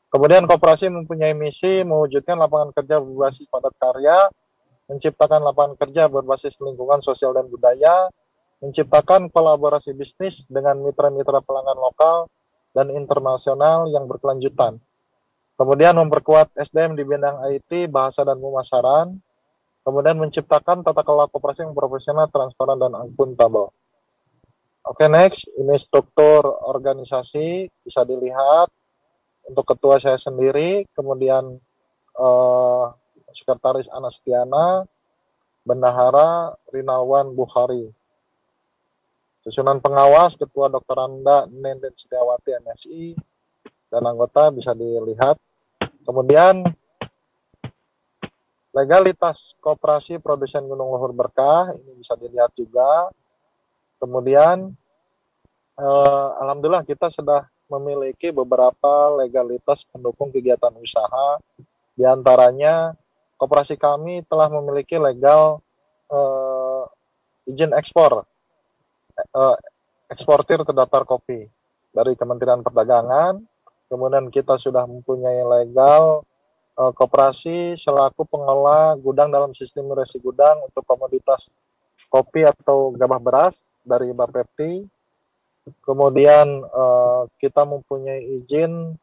Kemudian koperasi mempunyai misi mewujudkan lapangan kerja berbasis padat karya, menciptakan lapangan kerja berbasis lingkungan, sosial, dan budaya, menciptakan kolaborasi bisnis dengan mitra-mitra pelanggan lokal dan internasional yang berkelanjutan. Kemudian memperkuat SDM di bidang IT, bahasa, dan pemasaran. Kemudian menciptakan tata kelola koperasi yang profesional, transparan, dan akuntabel. Oke, next. Ini struktur organisasi, bisa dilihat. Untuk ketua saya sendiri, kemudian sekretaris Anastiana, bendahara Rinawan Bukhari. Susunan pengawas, Ketua Dr. Anda Nenden Setiawati MSI, dan anggota bisa dilihat. Kemudian legalitas koperasi produsen Gunung Luhur Berkah, ini bisa dilihat juga. Kemudian alhamdulillah kita sudah memiliki beberapa legalitas pendukung kegiatan usaha. Di antaranya koperasi kami telah memiliki legal izin ekspor, eksportir terdaftar kopi dari Kementerian Perdagangan. Kemudian kita sudah mempunyai legal koperasi selaku pengelola gudang dalam sistem resi gudang untuk komoditas kopi atau gabah beras dari Bapepti. Kemudian kita mempunyai izin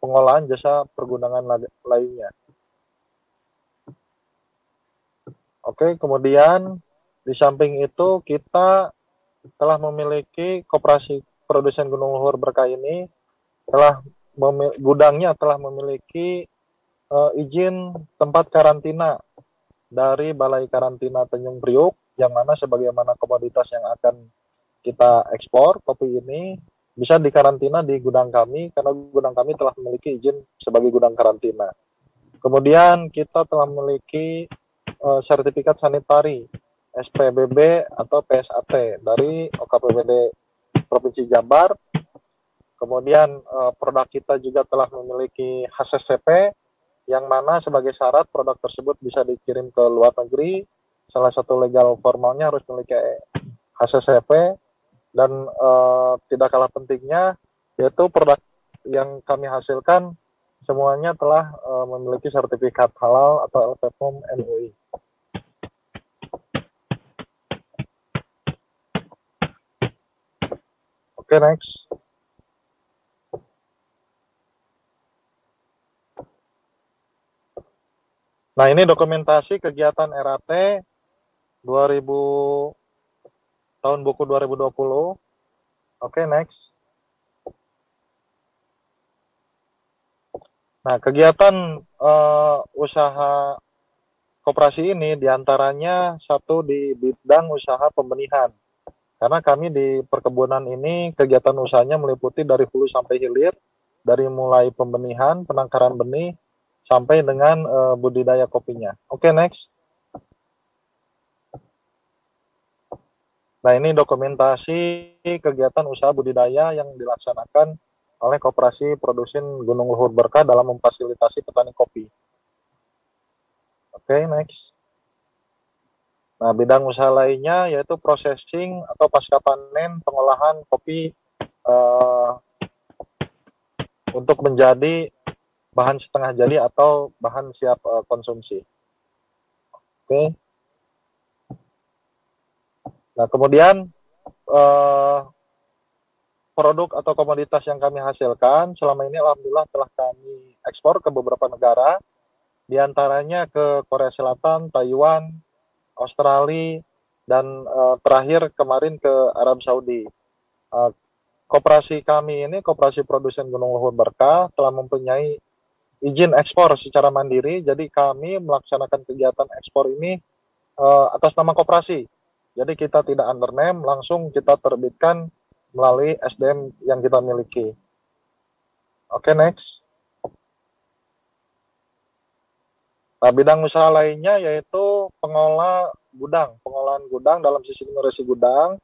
pengolahan jasa pergundangan lainnya. Oke, kemudian di samping itu kita telah memiliki koperasi produsen Gunung Luhur Berkah ini gudangnya telah memiliki izin tempat karantina dari Balai Karantina Tanjung Priuk, yang mana sebagaimana komoditas yang akan kita ekspor, kopi ini bisa dikarantina di gudang kami karena gudang kami telah memiliki izin sebagai gudang karantina. Kemudian kita telah memiliki sertifikat sanitari SPBB atau PSAT dari OKPBD Provinsi Jabar. Kemudian produk kita juga telah memiliki HACCP, yang mana sebagai syarat produk tersebut bisa dikirim ke luar negeri. Salah satu legal formalnya harus memiliki HACCP, dan tidak kalah pentingnya yaitu produk yang kami hasilkan semuanya telah memiliki sertifikat halal atau LPPOM MUI. Oke, next. Nah, ini dokumentasi kegiatan RAT 2000 tahun buku 2020. Oke, next. Nah, kegiatan usaha koperasi ini diantaranya satu di bidang usaha pembenihan. Karena kami di perkebunan ini kegiatan usahanya meliputi dari hulu sampai hilir, dari mulai pembenihan, penangkaran benih, sampai dengan budidaya kopinya. Oke, next. Nah, ini dokumentasi kegiatan usaha budidaya yang dilaksanakan oleh Koperasi Produsen Gunung Luhur Berkah dalam memfasilitasi petani kopi. Oke, next. Nah, bidang usaha lainnya yaitu processing atau pasca panen pengolahan kopi untuk menjadi bahan setengah jadi atau bahan siap konsumsi. Oke. Nah, kemudian produk atau komoditas yang kami hasilkan selama ini alhamdulillah telah kami ekspor ke beberapa negara, diantaranya ke Korea Selatan, Taiwan, Australia, dan terakhir kemarin ke Arab Saudi. Koperasi kami ini, Koperasi Produsen Gunung Luhur Berkah, telah mempunyai izin ekspor secara mandiri, jadi kami melaksanakan kegiatan ekspor ini atas nama koperasi. Jadi kita tidak under name, langsung kita terbitkan melalui SDM yang kita miliki. Oke, next. Nah, bidang usaha lainnya yaitu pengolahan gudang dalam sistem resi gudang,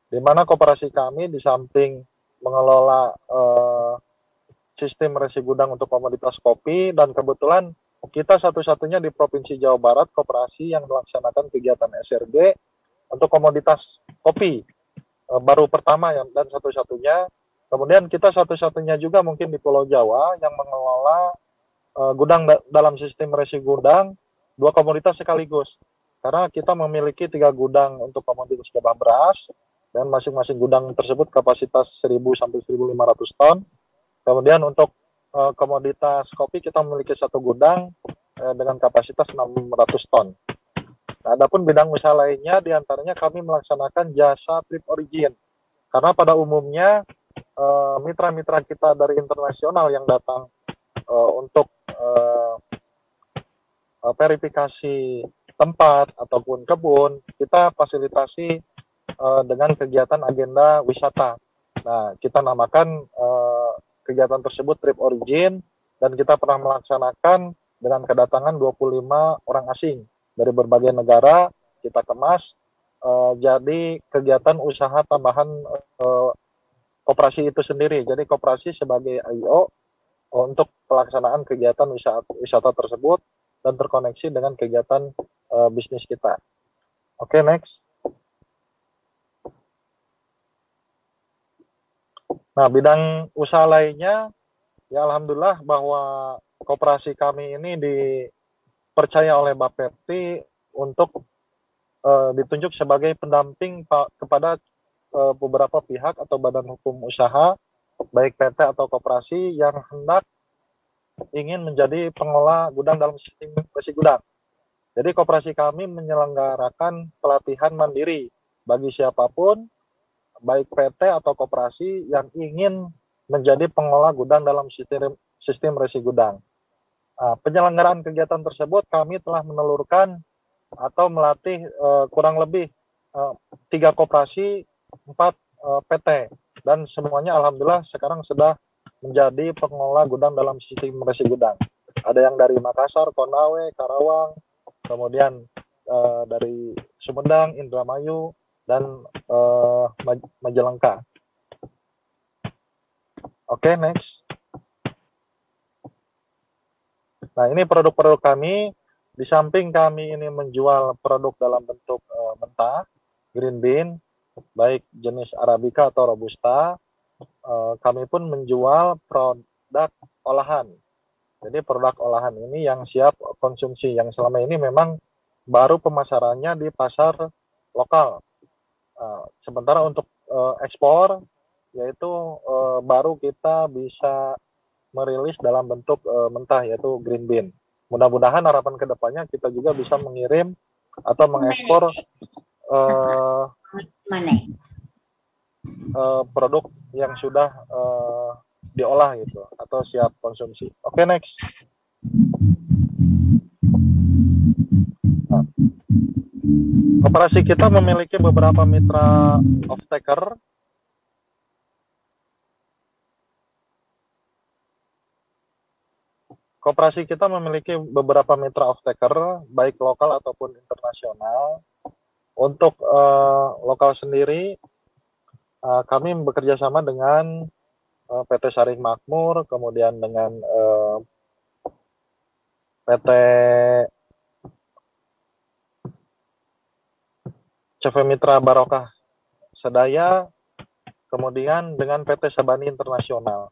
di mana koperasi kami di samping mengelola sistem resi gudang untuk komoditas kopi, dan kebetulan kita satu-satunya di Provinsi Jawa Barat koperasi yang melaksanakan kegiatan SRG untuk komoditas kopi, baru pertama dan satu-satunya. Kemudian kita satu-satunya juga mungkin di Pulau Jawa yang mengelola gudang dalam sistem resi gudang 2 komoditas sekaligus. Karena kita memiliki 3 gudang untuk komoditas gabah beras, dan masing-masing gudang tersebut kapasitas 1.000 sampai 1.500 ton. Kemudian untuk komoditas kopi kita memiliki 1 gudang dengan kapasitas 600 ton. Nah, adapun bidang usaha lainnya diantaranya kami melaksanakan jasa trip origin. Karena pada umumnya mitra-mitra kita dari internasional yang datang untuk verifikasi tempat ataupun kebun, kita fasilitasi dengan kegiatan agenda wisata. Nah, kita namakan kegiatan tersebut trip origin, dan kita pernah melaksanakan dengan kedatangan 25 orang asing dari berbagai negara. Kita kemas jadi kegiatan usaha tambahan koperasi itu sendiri. Jadi koperasi sebagai IO untuk pelaksanaan kegiatan wisata tersebut dan terkoneksi dengan kegiatan bisnis kita. Oke, next. Nah, bidang usaha lainnya, ya alhamdulillah bahwa koperasi kami ini dipercaya oleh Bapepti untuk ditunjuk sebagai pendamping kepada beberapa pihak atau badan hukum usaha, baik PT atau koperasi yang hendak ingin menjadi pengelola gudang dalam sistem resi gudang. Jadi koperasi kami menyelenggarakan pelatihan mandiri bagi siapapun, baik PT atau koperasi yang ingin menjadi pengelola gudang dalam sistem resi gudang. Penyelenggaraan kegiatan tersebut kami telah menelurkan atau melatih kurang lebih 3 koperasi, 4 PT, dan semuanya alhamdulillah sekarang sudah menjadi pengelola gudang dalam sistem resi gudang. Ada yang dari Makassar, Konawe, Karawang, kemudian dari Sumedang, Indramayu, dan Majalengka. Oke, next. Nah, ini produk-produk kami. Di samping kami ini menjual produk dalam bentuk mentah, green bean, baik jenis Arabica atau Robusta, kami pun menjual produk olahan. Jadi produk olahan ini yang siap konsumsi, yang selama ini memang baru pemasarannya di pasar lokal. Sementara untuk ekspor, yaitu baru kita bisa merilis dalam bentuk mentah, yaitu green bean. Mudah-mudahan harapan kedepannya kita juga bisa mengirim atau mengekspor produk yang sudah diolah gitu atau siap konsumsi. Oke, next. Nah, koperasi kita memiliki beberapa mitra off-taker. Koperasi kita memiliki beberapa mitra off-taker, baik lokal ataupun internasional. Untuk lokal sendiri, kami bekerja sama dengan PT Saring Makmur, kemudian dengan PT CV Mitra Barokah Sedaya, kemudian dengan PT Sabani Internasional.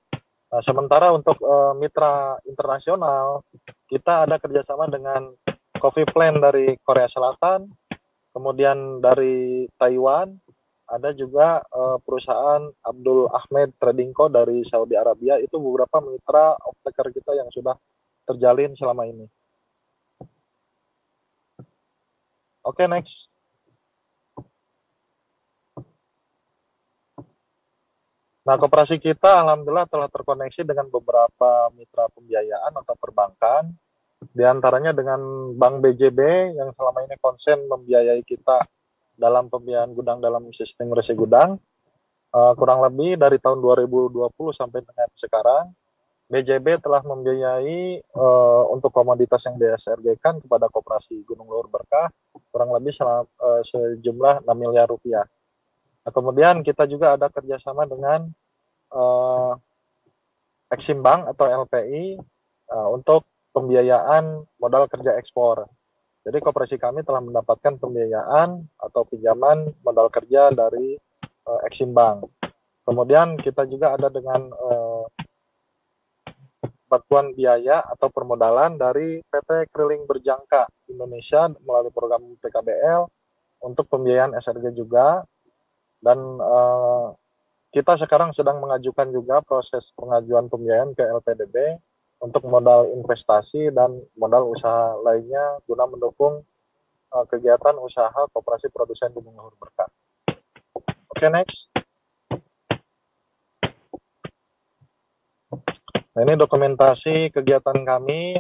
Nah, sementara untuk mitra internasional, kita ada kerjasama dengan Coffee Plant dari Korea Selatan, kemudian dari Taiwan, ada juga perusahaan Abdul Ahmed Trading Co dari Saudi Arabia. Itu beberapa mitra off-taker kita yang sudah terjalin selama ini. Oke, next. Nah, koperasi kita alhamdulillah telah terkoneksi dengan beberapa mitra pembiayaan atau perbankan, diantaranya dengan Bank BJB yang selama ini konsen membiayai kita dalam pembiayaan gudang dalam sistem resi gudang, kurang lebih dari tahun 2020 sampai dengan sekarang. BJB telah membiayai untuk komoditas yang di-SRG-kan kepada Koperasi Gunung Luhur Berkah kurang lebih sejumlah 6 miliar rupiah. Nah, kemudian kita juga ada kerjasama dengan Exim Bank atau LPI untuk pembiayaan modal kerja ekspor. Jadi koperasi kami telah mendapatkan pembiayaan atau pinjaman modal kerja dari Exim Bank. Kemudian kita juga ada dengan bantuan biaya atau permodalan dari PT Kriling Berjangka Indonesia melalui program PKBL untuk pembiayaan SRG juga. Dan kita sekarang sedang mengajukan juga proses pengajuan pembiayaan ke LPDB untuk modal investasi dan modal usaha lainnya guna mendukung kegiatan usaha Koperasi Produsen Gunung Luhur Berkah. Oke, next. Nah, ini dokumentasi kegiatan kami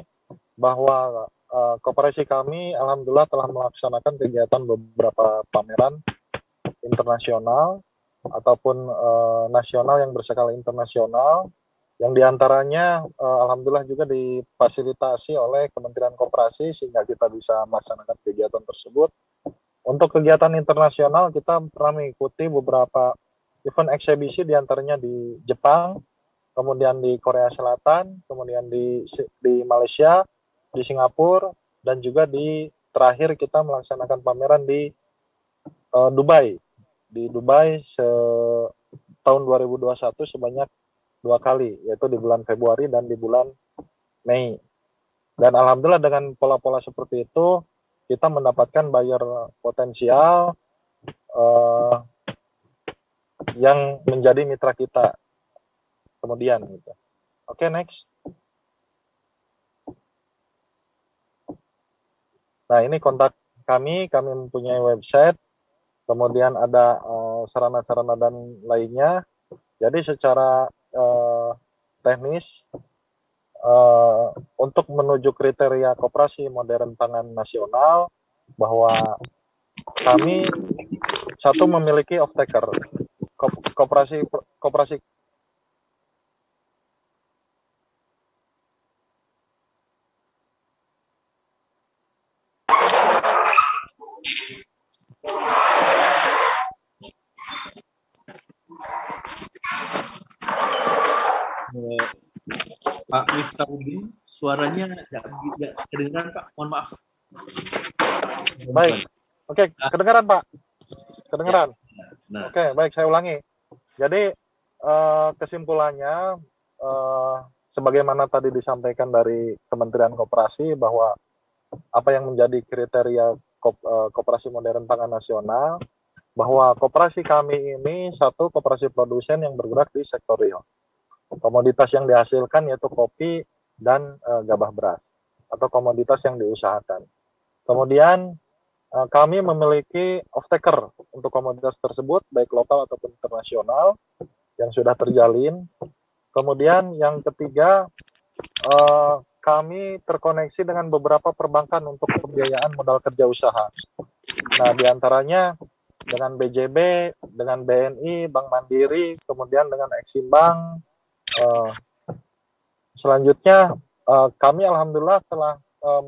bahwa koperasi kami alhamdulillah telah melaksanakan kegiatan beberapa pameran internasional ataupun nasional yang berskala internasional, yang diantaranya alhamdulillah juga difasilitasi oleh Kementerian Koperasi sehingga kita bisa melaksanakan kegiatan tersebut. Untuk kegiatan internasional kita pernah mengikuti beberapa event eksibisi diantaranya di Jepang, kemudian di Korea Selatan, kemudian di Malaysia, di Singapura, dan juga terakhir kita melaksanakan pameran di Dubai. Di Dubai tahun 2021 sebanyak 2 kali, yaitu di bulan Februari dan di bulan Mei. Dan alhamdulillah dengan pola-pola seperti itu, kita mendapatkan buyer potensial yang menjadi mitra kita. Kemudian gitu. Oke, next. Nah, ini kontak kami mempunyai website, kemudian ada sarana-sarana dan lainnya. Jadi secara teknis untuk menuju kriteria koperasi modern pangan nasional, bahwa kami satu memiliki off-taker. Koperasi Pak Miftahudin, suaranya nggak kedengaran Pak, mohon maaf. Baik, oke, kedengaran Pak, kedengaran. Nah. Oke, baik, saya ulangi. Jadi kesimpulannya, sebagaimana tadi disampaikan dari Kementerian Koperasi bahwa apa yang menjadi kriteria koperasi modern pangan nasional, bahwa koperasi kami ini satu koperasi produsen yang bergerak di sektor real. Komoditas yang dihasilkan yaitu kopi dan gabah beras atau komoditas yang diusahakan. Kemudian kami memiliki off-taker untuk komoditas tersebut baik lokal ataupun internasional yang sudah terjalin. Kemudian yang ketiga, kami terkoneksi dengan beberapa perbankan untuk pembiayaan modal kerja usaha. Nah, diantaranya dengan BJB, dengan BNI, Bank Mandiri, kemudian dengan Exim Bank. Selanjutnya kami alhamdulillah telah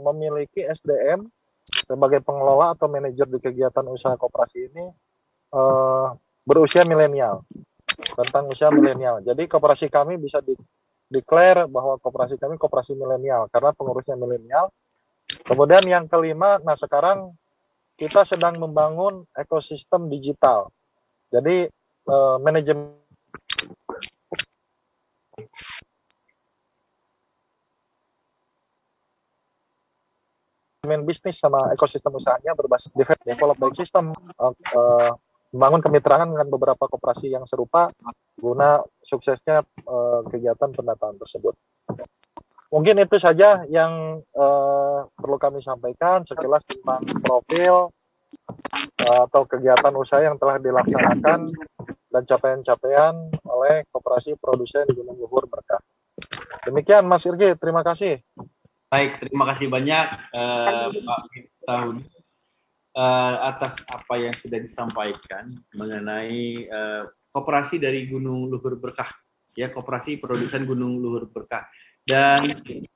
memiliki SDM sebagai pengelola atau manajer di kegiatan usaha koperasi ini berusia milenial, tentang usia milenial. Jadi koperasi kami bisa declare bahwa koperasi kami koperasi milenial karena pengurusnya milenial. Kemudian yang kelima, nah sekarang kita sedang membangun ekosistem digital. Jadi manajemen bisnis sama ekosistem usahanya berbasis develop by system, membangun kemitraan dengan beberapa koperasi yang serupa guna suksesnya kegiatan pendataan tersebut. Mungkin itu saja yang perlu kami sampaikan sekilas tentang profil atau kegiatan usaha yang telah dilaksanakan dan capaian-capaian oleh Koperasi Produsen Gunung Luhur Berkah. Demikian Mas Irgi, terima kasih. Baik, terima kasih banyak Pak Miftahudin atas apa yang sudah disampaikan mengenai koperasi dari Gunung Luhur Berkah. ya Koperasi Produsen Gunung Luhur Berkah. Dan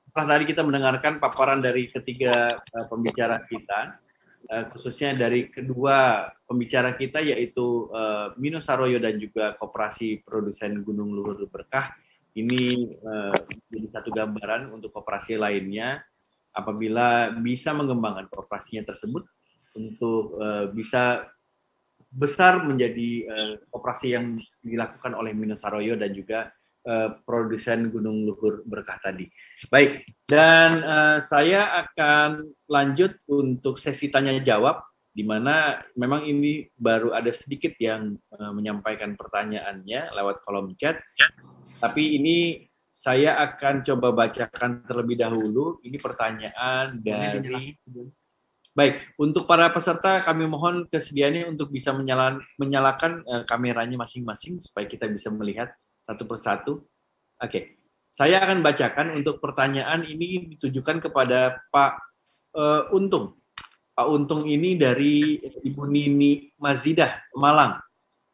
setelah tadi kita mendengarkan paparan dari ketiga pembicara kita, khususnya dari kedua pembicara kita yaitu Mino Saroyo dan juga Koperasi Produsen Gunung Luhur Berkah. Ini jadi satu gambaran untuk koperasi lainnya apabila bisa mengembangkan koperasinya tersebut untuk bisa besar menjadi koperasi yang dilakukan oleh Mino Saroyo dan juga produsen Gunung Luhur Berkah tadi. Baik, dan saya akan lanjut untuk sesi tanya jawab, di mana memang ini baru ada sedikit yang menyampaikan pertanyaannya lewat kolom chat. Tapi ini saya akan coba bacakan terlebih dahulu. Ini pertanyaan dari... Baik, untuk para peserta kami mohon kesediaannya untuk bisa menyalakan kameranya masing-masing supaya kita bisa melihat satu persatu. Oke, saya akan bacakan untuk pertanyaan ini ditujukan kepada Pak Untung. Pak Untung ini dari Ibu Nini Mazidah, Pemalang.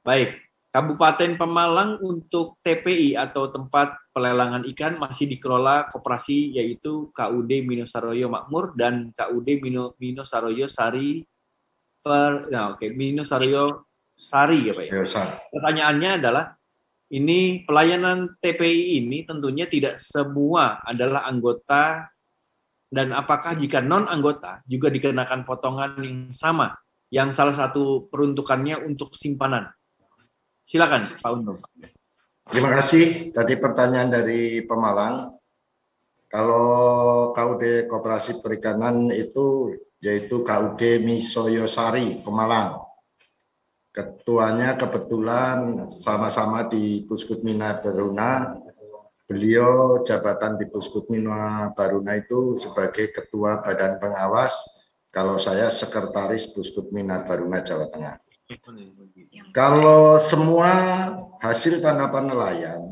Baik, Kabupaten Pemalang untuk TPI atau tempat pelelangan ikan masih dikelola koperasi yaitu KUD Mino Saroyo Makmur dan KUD Mino Saroyo Sari Mino Saroyo Sari ya Pak ya. Pertanyaannya adalah ini pelayanan TPI ini tentunya tidak semua adalah anggota, dan apakah jika non anggota juga dikenakan potongan yang sama yang salah satu peruntukannya untuk simpanan. Silakan Pak Untung. Terima kasih. Tadi pertanyaan dari Pemalang. Kalau KUD Koperasi Perikanan itu yaitu KUD Misoyosari Pemalang. Ketuanya kebetulan sama-sama di Puskutmina Baruna. Beliau jabatan di Puskutmina Baruna itu sebagai Ketua Badan Pengawas. Kalau saya Sekretaris Puskutmina Baruna Jawa Tengah. Kalau semua hasil tangkapan nelayan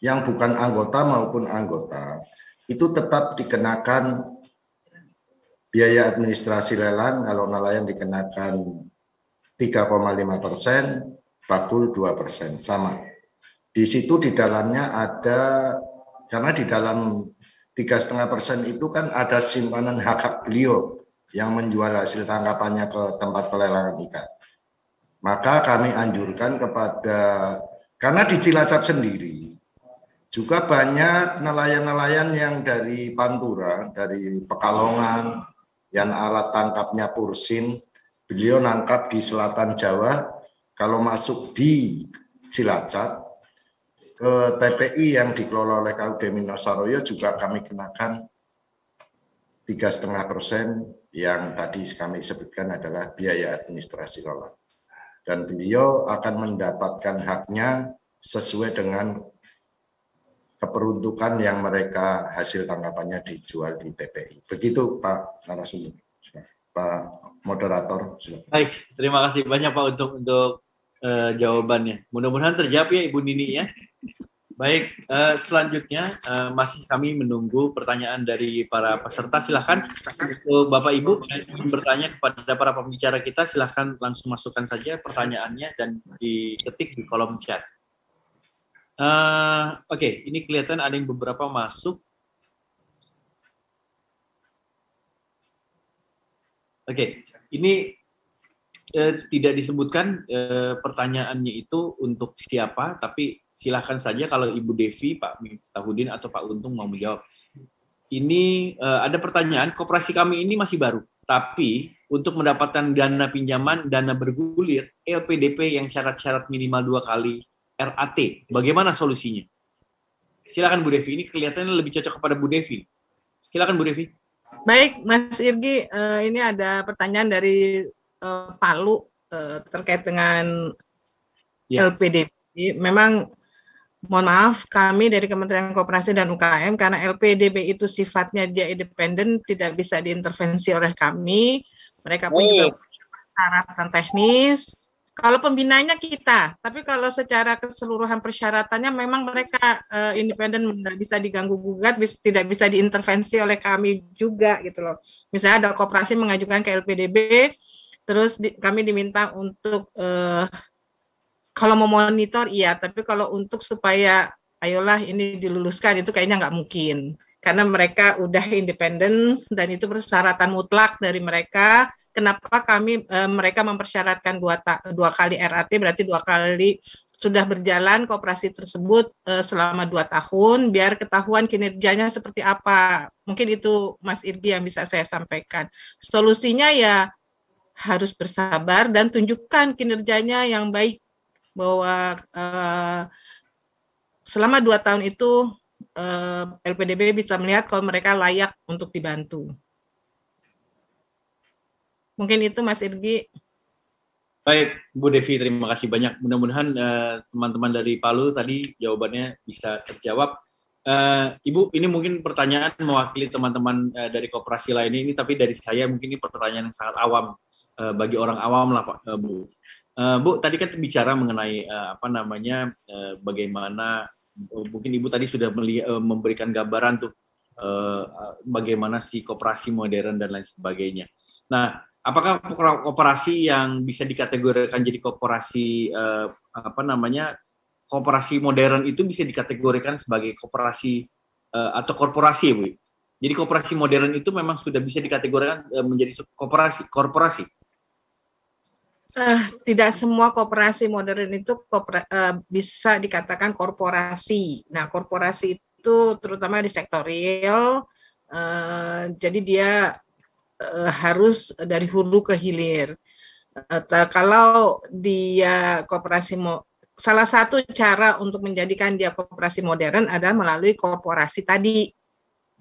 yang bukan anggota maupun anggota itu tetap dikenakan biaya administrasi lelang. Kalau nelayan dikenakan 3,5%, bakul 2%, sama. Di situ di dalamnya ada, karena di dalam 3,5% itu kan ada simpanan hak beliau yang menjual hasil tangkapannya ke tempat pelelangan ikan. Maka kami anjurkan kepada, karena di Cilacap sendiri juga banyak nelayan-nelayan yang dari Pantura, dari Pekalongan, yang alat tangkapnya Pursin, beliau nangkap di selatan Jawa. Kalau masuk di Cilacap ke TPI yang dikelola oleh KUD Mino Saroyo juga kami kenakan 3,5% yang tadi kami sebutkan adalah biaya administrasi lelang. Dan beliau akan mendapatkan haknya sesuai dengan keperuntukan yang mereka hasil tangkapannya dijual di TPI. Begitu Pak narasumber, Pak moderator. Baik, terima kasih banyak Pak untuk jawabannya. Mudah-mudahan terjawab ya Ibu Nini ya. Baik, selanjutnya masih kami menunggu pertanyaan dari para peserta. Silahkan untuk Bapak Ibu yang ingin bertanya kepada para pembicara kita, silahkan langsung masukkan saja pertanyaannya dan diketik di kolom chat. Oke, ini kelihatan ada yang beberapa masuk. Oke, ini tidak disebutkan pertanyaannya itu untuk siapa, tapi silahkan saja kalau Ibu Devi, Pak Miftahudin atau Pak Untung mau menjawab. Ini ada pertanyaan, koperasi kami ini masih baru, tapi untuk mendapatkan dana pinjaman, dana bergulir, LPDP yang syarat-syarat minimal 2 kali RAT, bagaimana solusinya? Silakan Bu Devi, ini kelihatannya lebih cocok kepada Bu Devi. Silakan Bu Devi. Baik, Mas Irgi, ini ada pertanyaan dari Palu terkait dengan LPDP. Memang mohon maaf, kami dari Kementerian Koperasi dan UKM, karena LPDP itu sifatnya dia independen, tidak bisa diintervensi oleh kami. Mereka pun juga punya persyaratan teknis. Kalau pembinanya kita, tapi kalau secara keseluruhan persyaratannya memang mereka independen, tidak bisa diganggu-gugat, tidak bisa diintervensi oleh kami juga gitu loh. Misalnya ada koperasi mengajukan ke LPDP, terus kami diminta untuk Kalau mau monitor iya, tapi kalau untuk supaya ayolah ini diluluskan itu kayaknya nggak mungkin. Karena mereka udah independen dan itu persyaratan mutlak dari mereka. Kenapa mereka mempersyaratkan dua kali RAT, berarti 2 kali sudah berjalan koperasi tersebut selama 2 tahun, biar ketahuan kinerjanya seperti apa. Mungkin itu Mas Irgi yang bisa saya sampaikan. Solusinya ya harus bersabar dan tunjukkan kinerjanya yang baik, bahwa selama 2 tahun itu LPDB bisa melihat kalau mereka layak untuk dibantu. Mungkin itu Mas Irgi. Baik, Bu Devi, terima kasih banyak. Mudah-mudahan teman-teman dari Palu tadi jawabannya bisa terjawab. Ibu, ini mungkin pertanyaan mewakili teman-teman dari koperasi lain ini, tapi dari saya mungkin ini pertanyaan yang sangat awam, bagi orang awam lah, Pak, Bu. Bu, tadi kan bicara mengenai bagaimana mungkin Ibu tadi sudah memberikan gambaran tuh bagaimana si koperasi modern dan lain sebagainya. Nah, apakah koperasi yang bisa dikategorikan jadi koperasi koperasi modern itu bisa dikategorikan sebagai koperasi atau korporasi, Bu? Jadi koperasi modern itu memang sudah bisa dikategorikan menjadi korporasi. Tidak semua koperasi modern itu bisa dikatakan korporasi. Nah, korporasi itu terutama di sektor real, jadi dia harus dari hulu ke hilir. Kalau dia koperasi, salah satu cara untuk menjadikan dia koperasi modern adalah melalui korporasi tadi.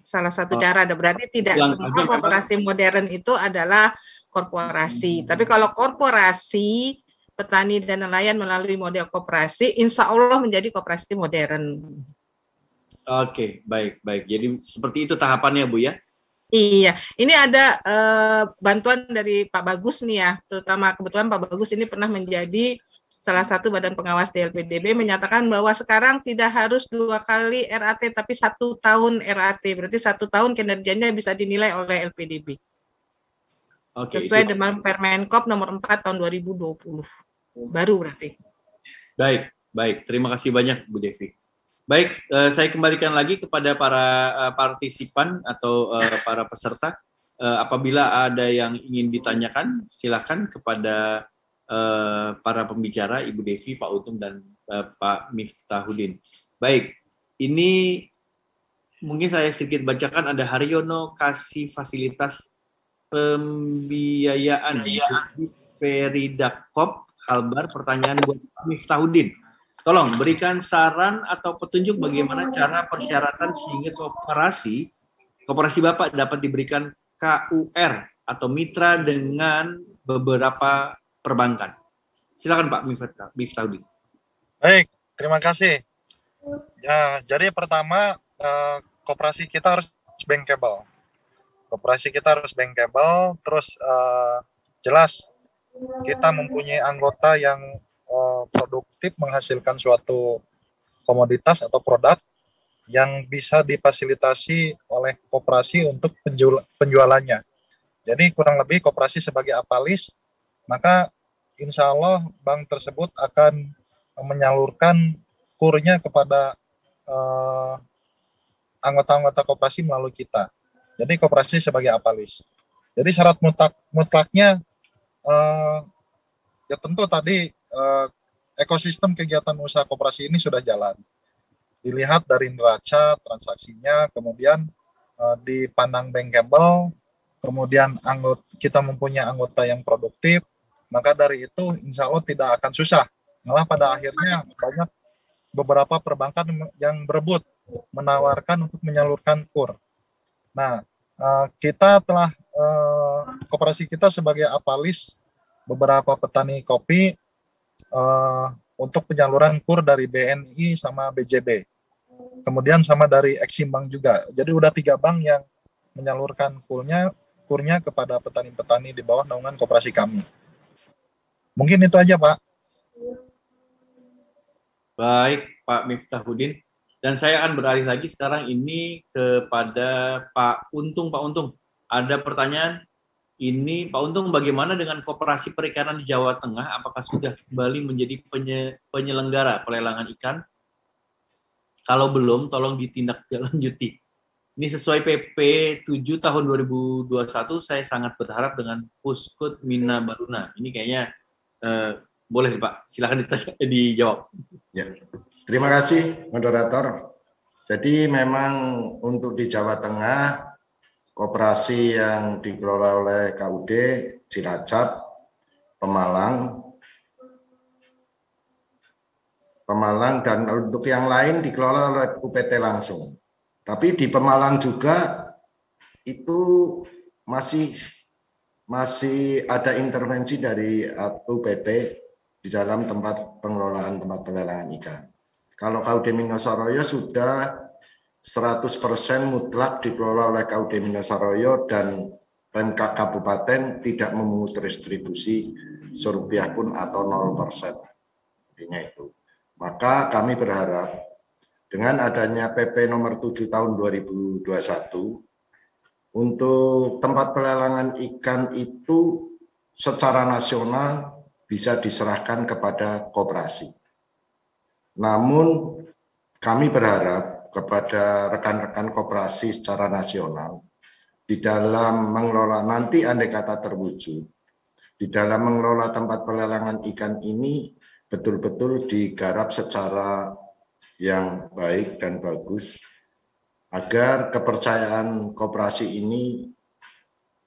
Salah satu cara ada, berarti tidak semua koperasi modern itu adalah korporasi. Tapi kalau korporasi, petani dan nelayan melalui model koperasi, insya Allah menjadi koperasi modern. Oke, baik. Jadi seperti itu tahapannya, Bu ya? Iya, ini ada bantuan dari Pak Bagus nih ya, terutama kebetulan Pak Bagus ini pernah menjadi salah satu badan pengawas di LPDB, menyatakan bahwa sekarang tidak harus 2 kali RAT tapi 1 tahun RAT, berarti 1 tahun kinerjanya bisa dinilai oleh LPDB. Oke, sesuai dengan Permenkop nomor 4 tahun 2020. Baru berarti. Baik. Terima kasih banyak Bu Devi. Baik, saya kembalikan lagi kepada para partisipan atau para peserta. Apabila ada yang ingin ditanyakan, silakan kepada para pembicara, Ibu Devi, Pak Untung, dan Pak Miftahuddin. Baik, ini mungkin saya sedikit bacakan. Ada Haryono kasih fasilitas pembiayaan di Feridakop Halbar. Pertanyaan buat Pak Miftahuddin. Tolong berikan saran atau petunjuk bagaimana cara persyaratan sehingga koperasi Bapak dapat diberikan KUR atau mitra dengan beberapa perbankan. Silakan Pak Miftahuddin. Baik, terima kasih. Ya, jadi pertama koperasi kita harus bankable. Terus jelas kita mempunyai anggota yang produktif menghasilkan suatu komoditas atau produk yang bisa difasilitasi oleh koperasi untuk penjualannya. Jadi kurang lebih koperasi sebagai apalis, maka insya Allah bank tersebut akan menyalurkan kurnya kepada anggota-anggota koperasi melalui kita. Jadi koperasi sebagai apalis. Jadi syarat mutlaknya ya tentu tadi ekosistem kegiatan usaha koperasi ini sudah jalan. Dilihat dari neraca transaksinya, kemudian dipandang bankable, kemudian kita mempunyai anggota yang produktif, maka dari itu insya Allah tidak akan susah. Malah pada akhirnya banyak beberapa perbankan yang berebut menawarkan untuk menyalurkan KUR. Nah, kita telah koperasi kita sebagai apalis beberapa petani kopi untuk penyaluran KUR dari BNI sama BJB. Kemudian sama dari Exim Bank juga. Jadi udah 3 bank yang menyalurkan KUR-nya kepada petani-petani di bawah naungan koperasi kami. Mungkin itu aja, Pak. Baik, Pak Miftahuddin. Dan saya akan beralih lagi sekarang ini kepada Pak Untung. Pak Untung, ada pertanyaan Ini Pak Untung, bagaimana dengan Koperasi Perikanan di Jawa Tengah? Apakah sudah kembali menjadi penyelenggara pelelangan ikan? Kalau belum, tolong ditindaklanjuti. Ini sesuai PP 7 tahun 2021, saya sangat berharap dengan Puskut Mina Baruna. Ini kayaknya boleh Pak, silakan dijawab. Ya. Terima kasih, moderator. Jadi memang untuk di Jawa Tengah, koperasi yang dikelola oleh KUD, Cilacap, Pemalang, dan untuk yang lain dikelola oleh UPT langsung. Tapi di Pemalang juga itu masih ada intervensi dari UPT di dalam tempat pengelolaan tempat pelelangan ikan. Kalau KUD Minosoroyo sudah 100% mutlak dikelola oleh KUD Minosoroyo dan Pemkab Kabupaten tidak memungut retribusi serupiah pun atau 0%. Intinya itu. Maka kami berharap dengan adanya PP nomor 7 tahun 2021 untuk tempat pelelangan ikan itu secara nasional bisa diserahkan kepada koperasi. Namun kami berharap kepada rekan-rekan koperasi secara nasional di dalam mengelola nanti andai kata terwujud, di dalam mengelola tempat pelelangan ikan ini betul-betul digarap secara yang baik dan bagus agar kepercayaan koperasi ini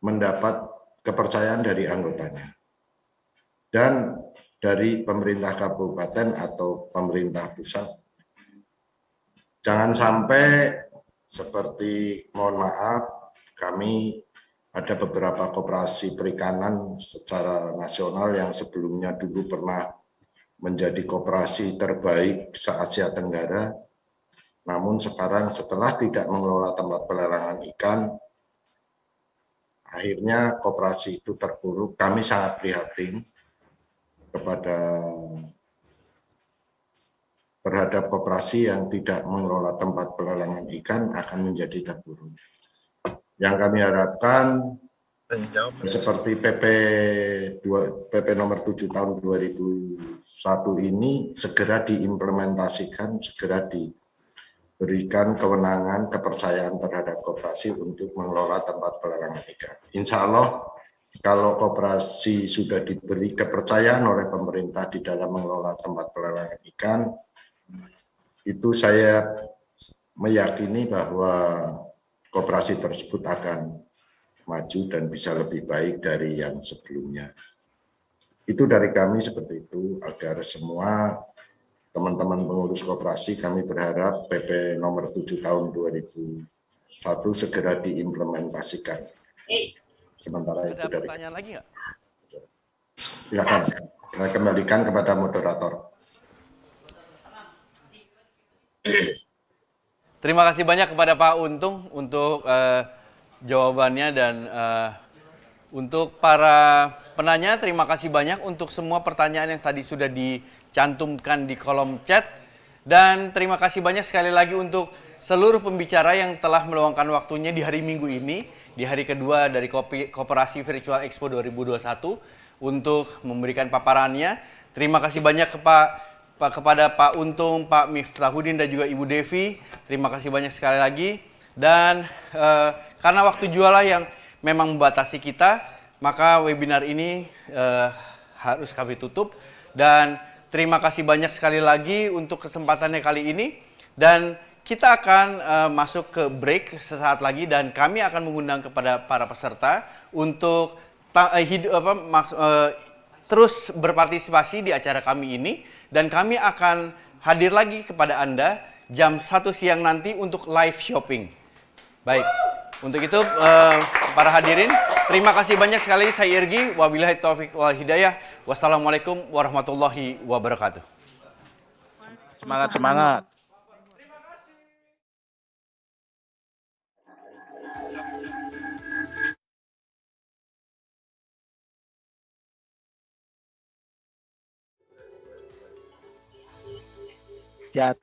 mendapat kepercayaan dari anggotanya dan dari pemerintah kabupaten atau pemerintah pusat. Jangan sampai seperti, mohon maaf, kami ada beberapa koperasi perikanan secara nasional yang sebelumnya dulu pernah menjadi koperasi terbaik se-Asia Tenggara, namun sekarang setelah tidak mengelola tempat pelelangan ikan, akhirnya koperasi itu terpuruk. Kami sangat prihatin terhadap koperasi yang tidak mengelola tempat pelelangan ikan akan menjadi terpuruk. Yang kami harapkan seperti PP nomor 7 tahun 2001 ini segera diimplementasikan, segera diberikan kewenangan, kepercayaan terhadap koperasi untuk mengelola tempat pelelangan ikan. Insya Allah kalau koperasi sudah diberi kepercayaan oleh pemerintah di dalam mengelola tempat pelelangan ikan, itu saya meyakini bahwa koperasi tersebut akan maju dan bisa lebih baik dari yang sebelumnya. Itu dari kami seperti itu, agar semua teman-teman pengurus koperasi, kami berharap PP nomor 7 tahun 2001 segera diimplementasikan. Sementara itu dari pertanyaan lagi nggak? Silakan, saya kembalikan kepada moderator. Terima kasih banyak kepada Pak Untung untuk jawabannya dan untuk para penanya terima kasih banyak untuk semua pertanyaan yang tadi sudah dicantumkan di kolom chat dan terima kasih banyak sekali lagi untuk seluruh pembicara yang telah meluangkan waktunya di hari Minggu ini, di hari kedua dari Koperasi Virtual Expo 2021 untuk memberikan paparannya. Terima kasih banyak kepada Pak Untung, Pak Miftahudin dan juga Ibu Devi. Terima kasih banyak sekali lagi. Dan karena waktu jualah yang memang membatasi kita, maka webinar ini harus kami tutup. Dan terima kasih banyak sekali lagi untuk kesempatannya kali ini. Dan kita akan masuk ke break sesaat lagi dan kami akan mengundang kepada para peserta untuk terus berpartisipasi di acara kami ini. Dan kami akan hadir lagi kepada Anda jam 1 siang nanti untuk live shopping. Baik, untuk itu para hadirin, terima kasih banyak sekali. Saya Irgi, wabillahi taufik wal hidayah. Wassalamualaikum warahmatullahi wabarakatuh. Semangat, semangat. Jat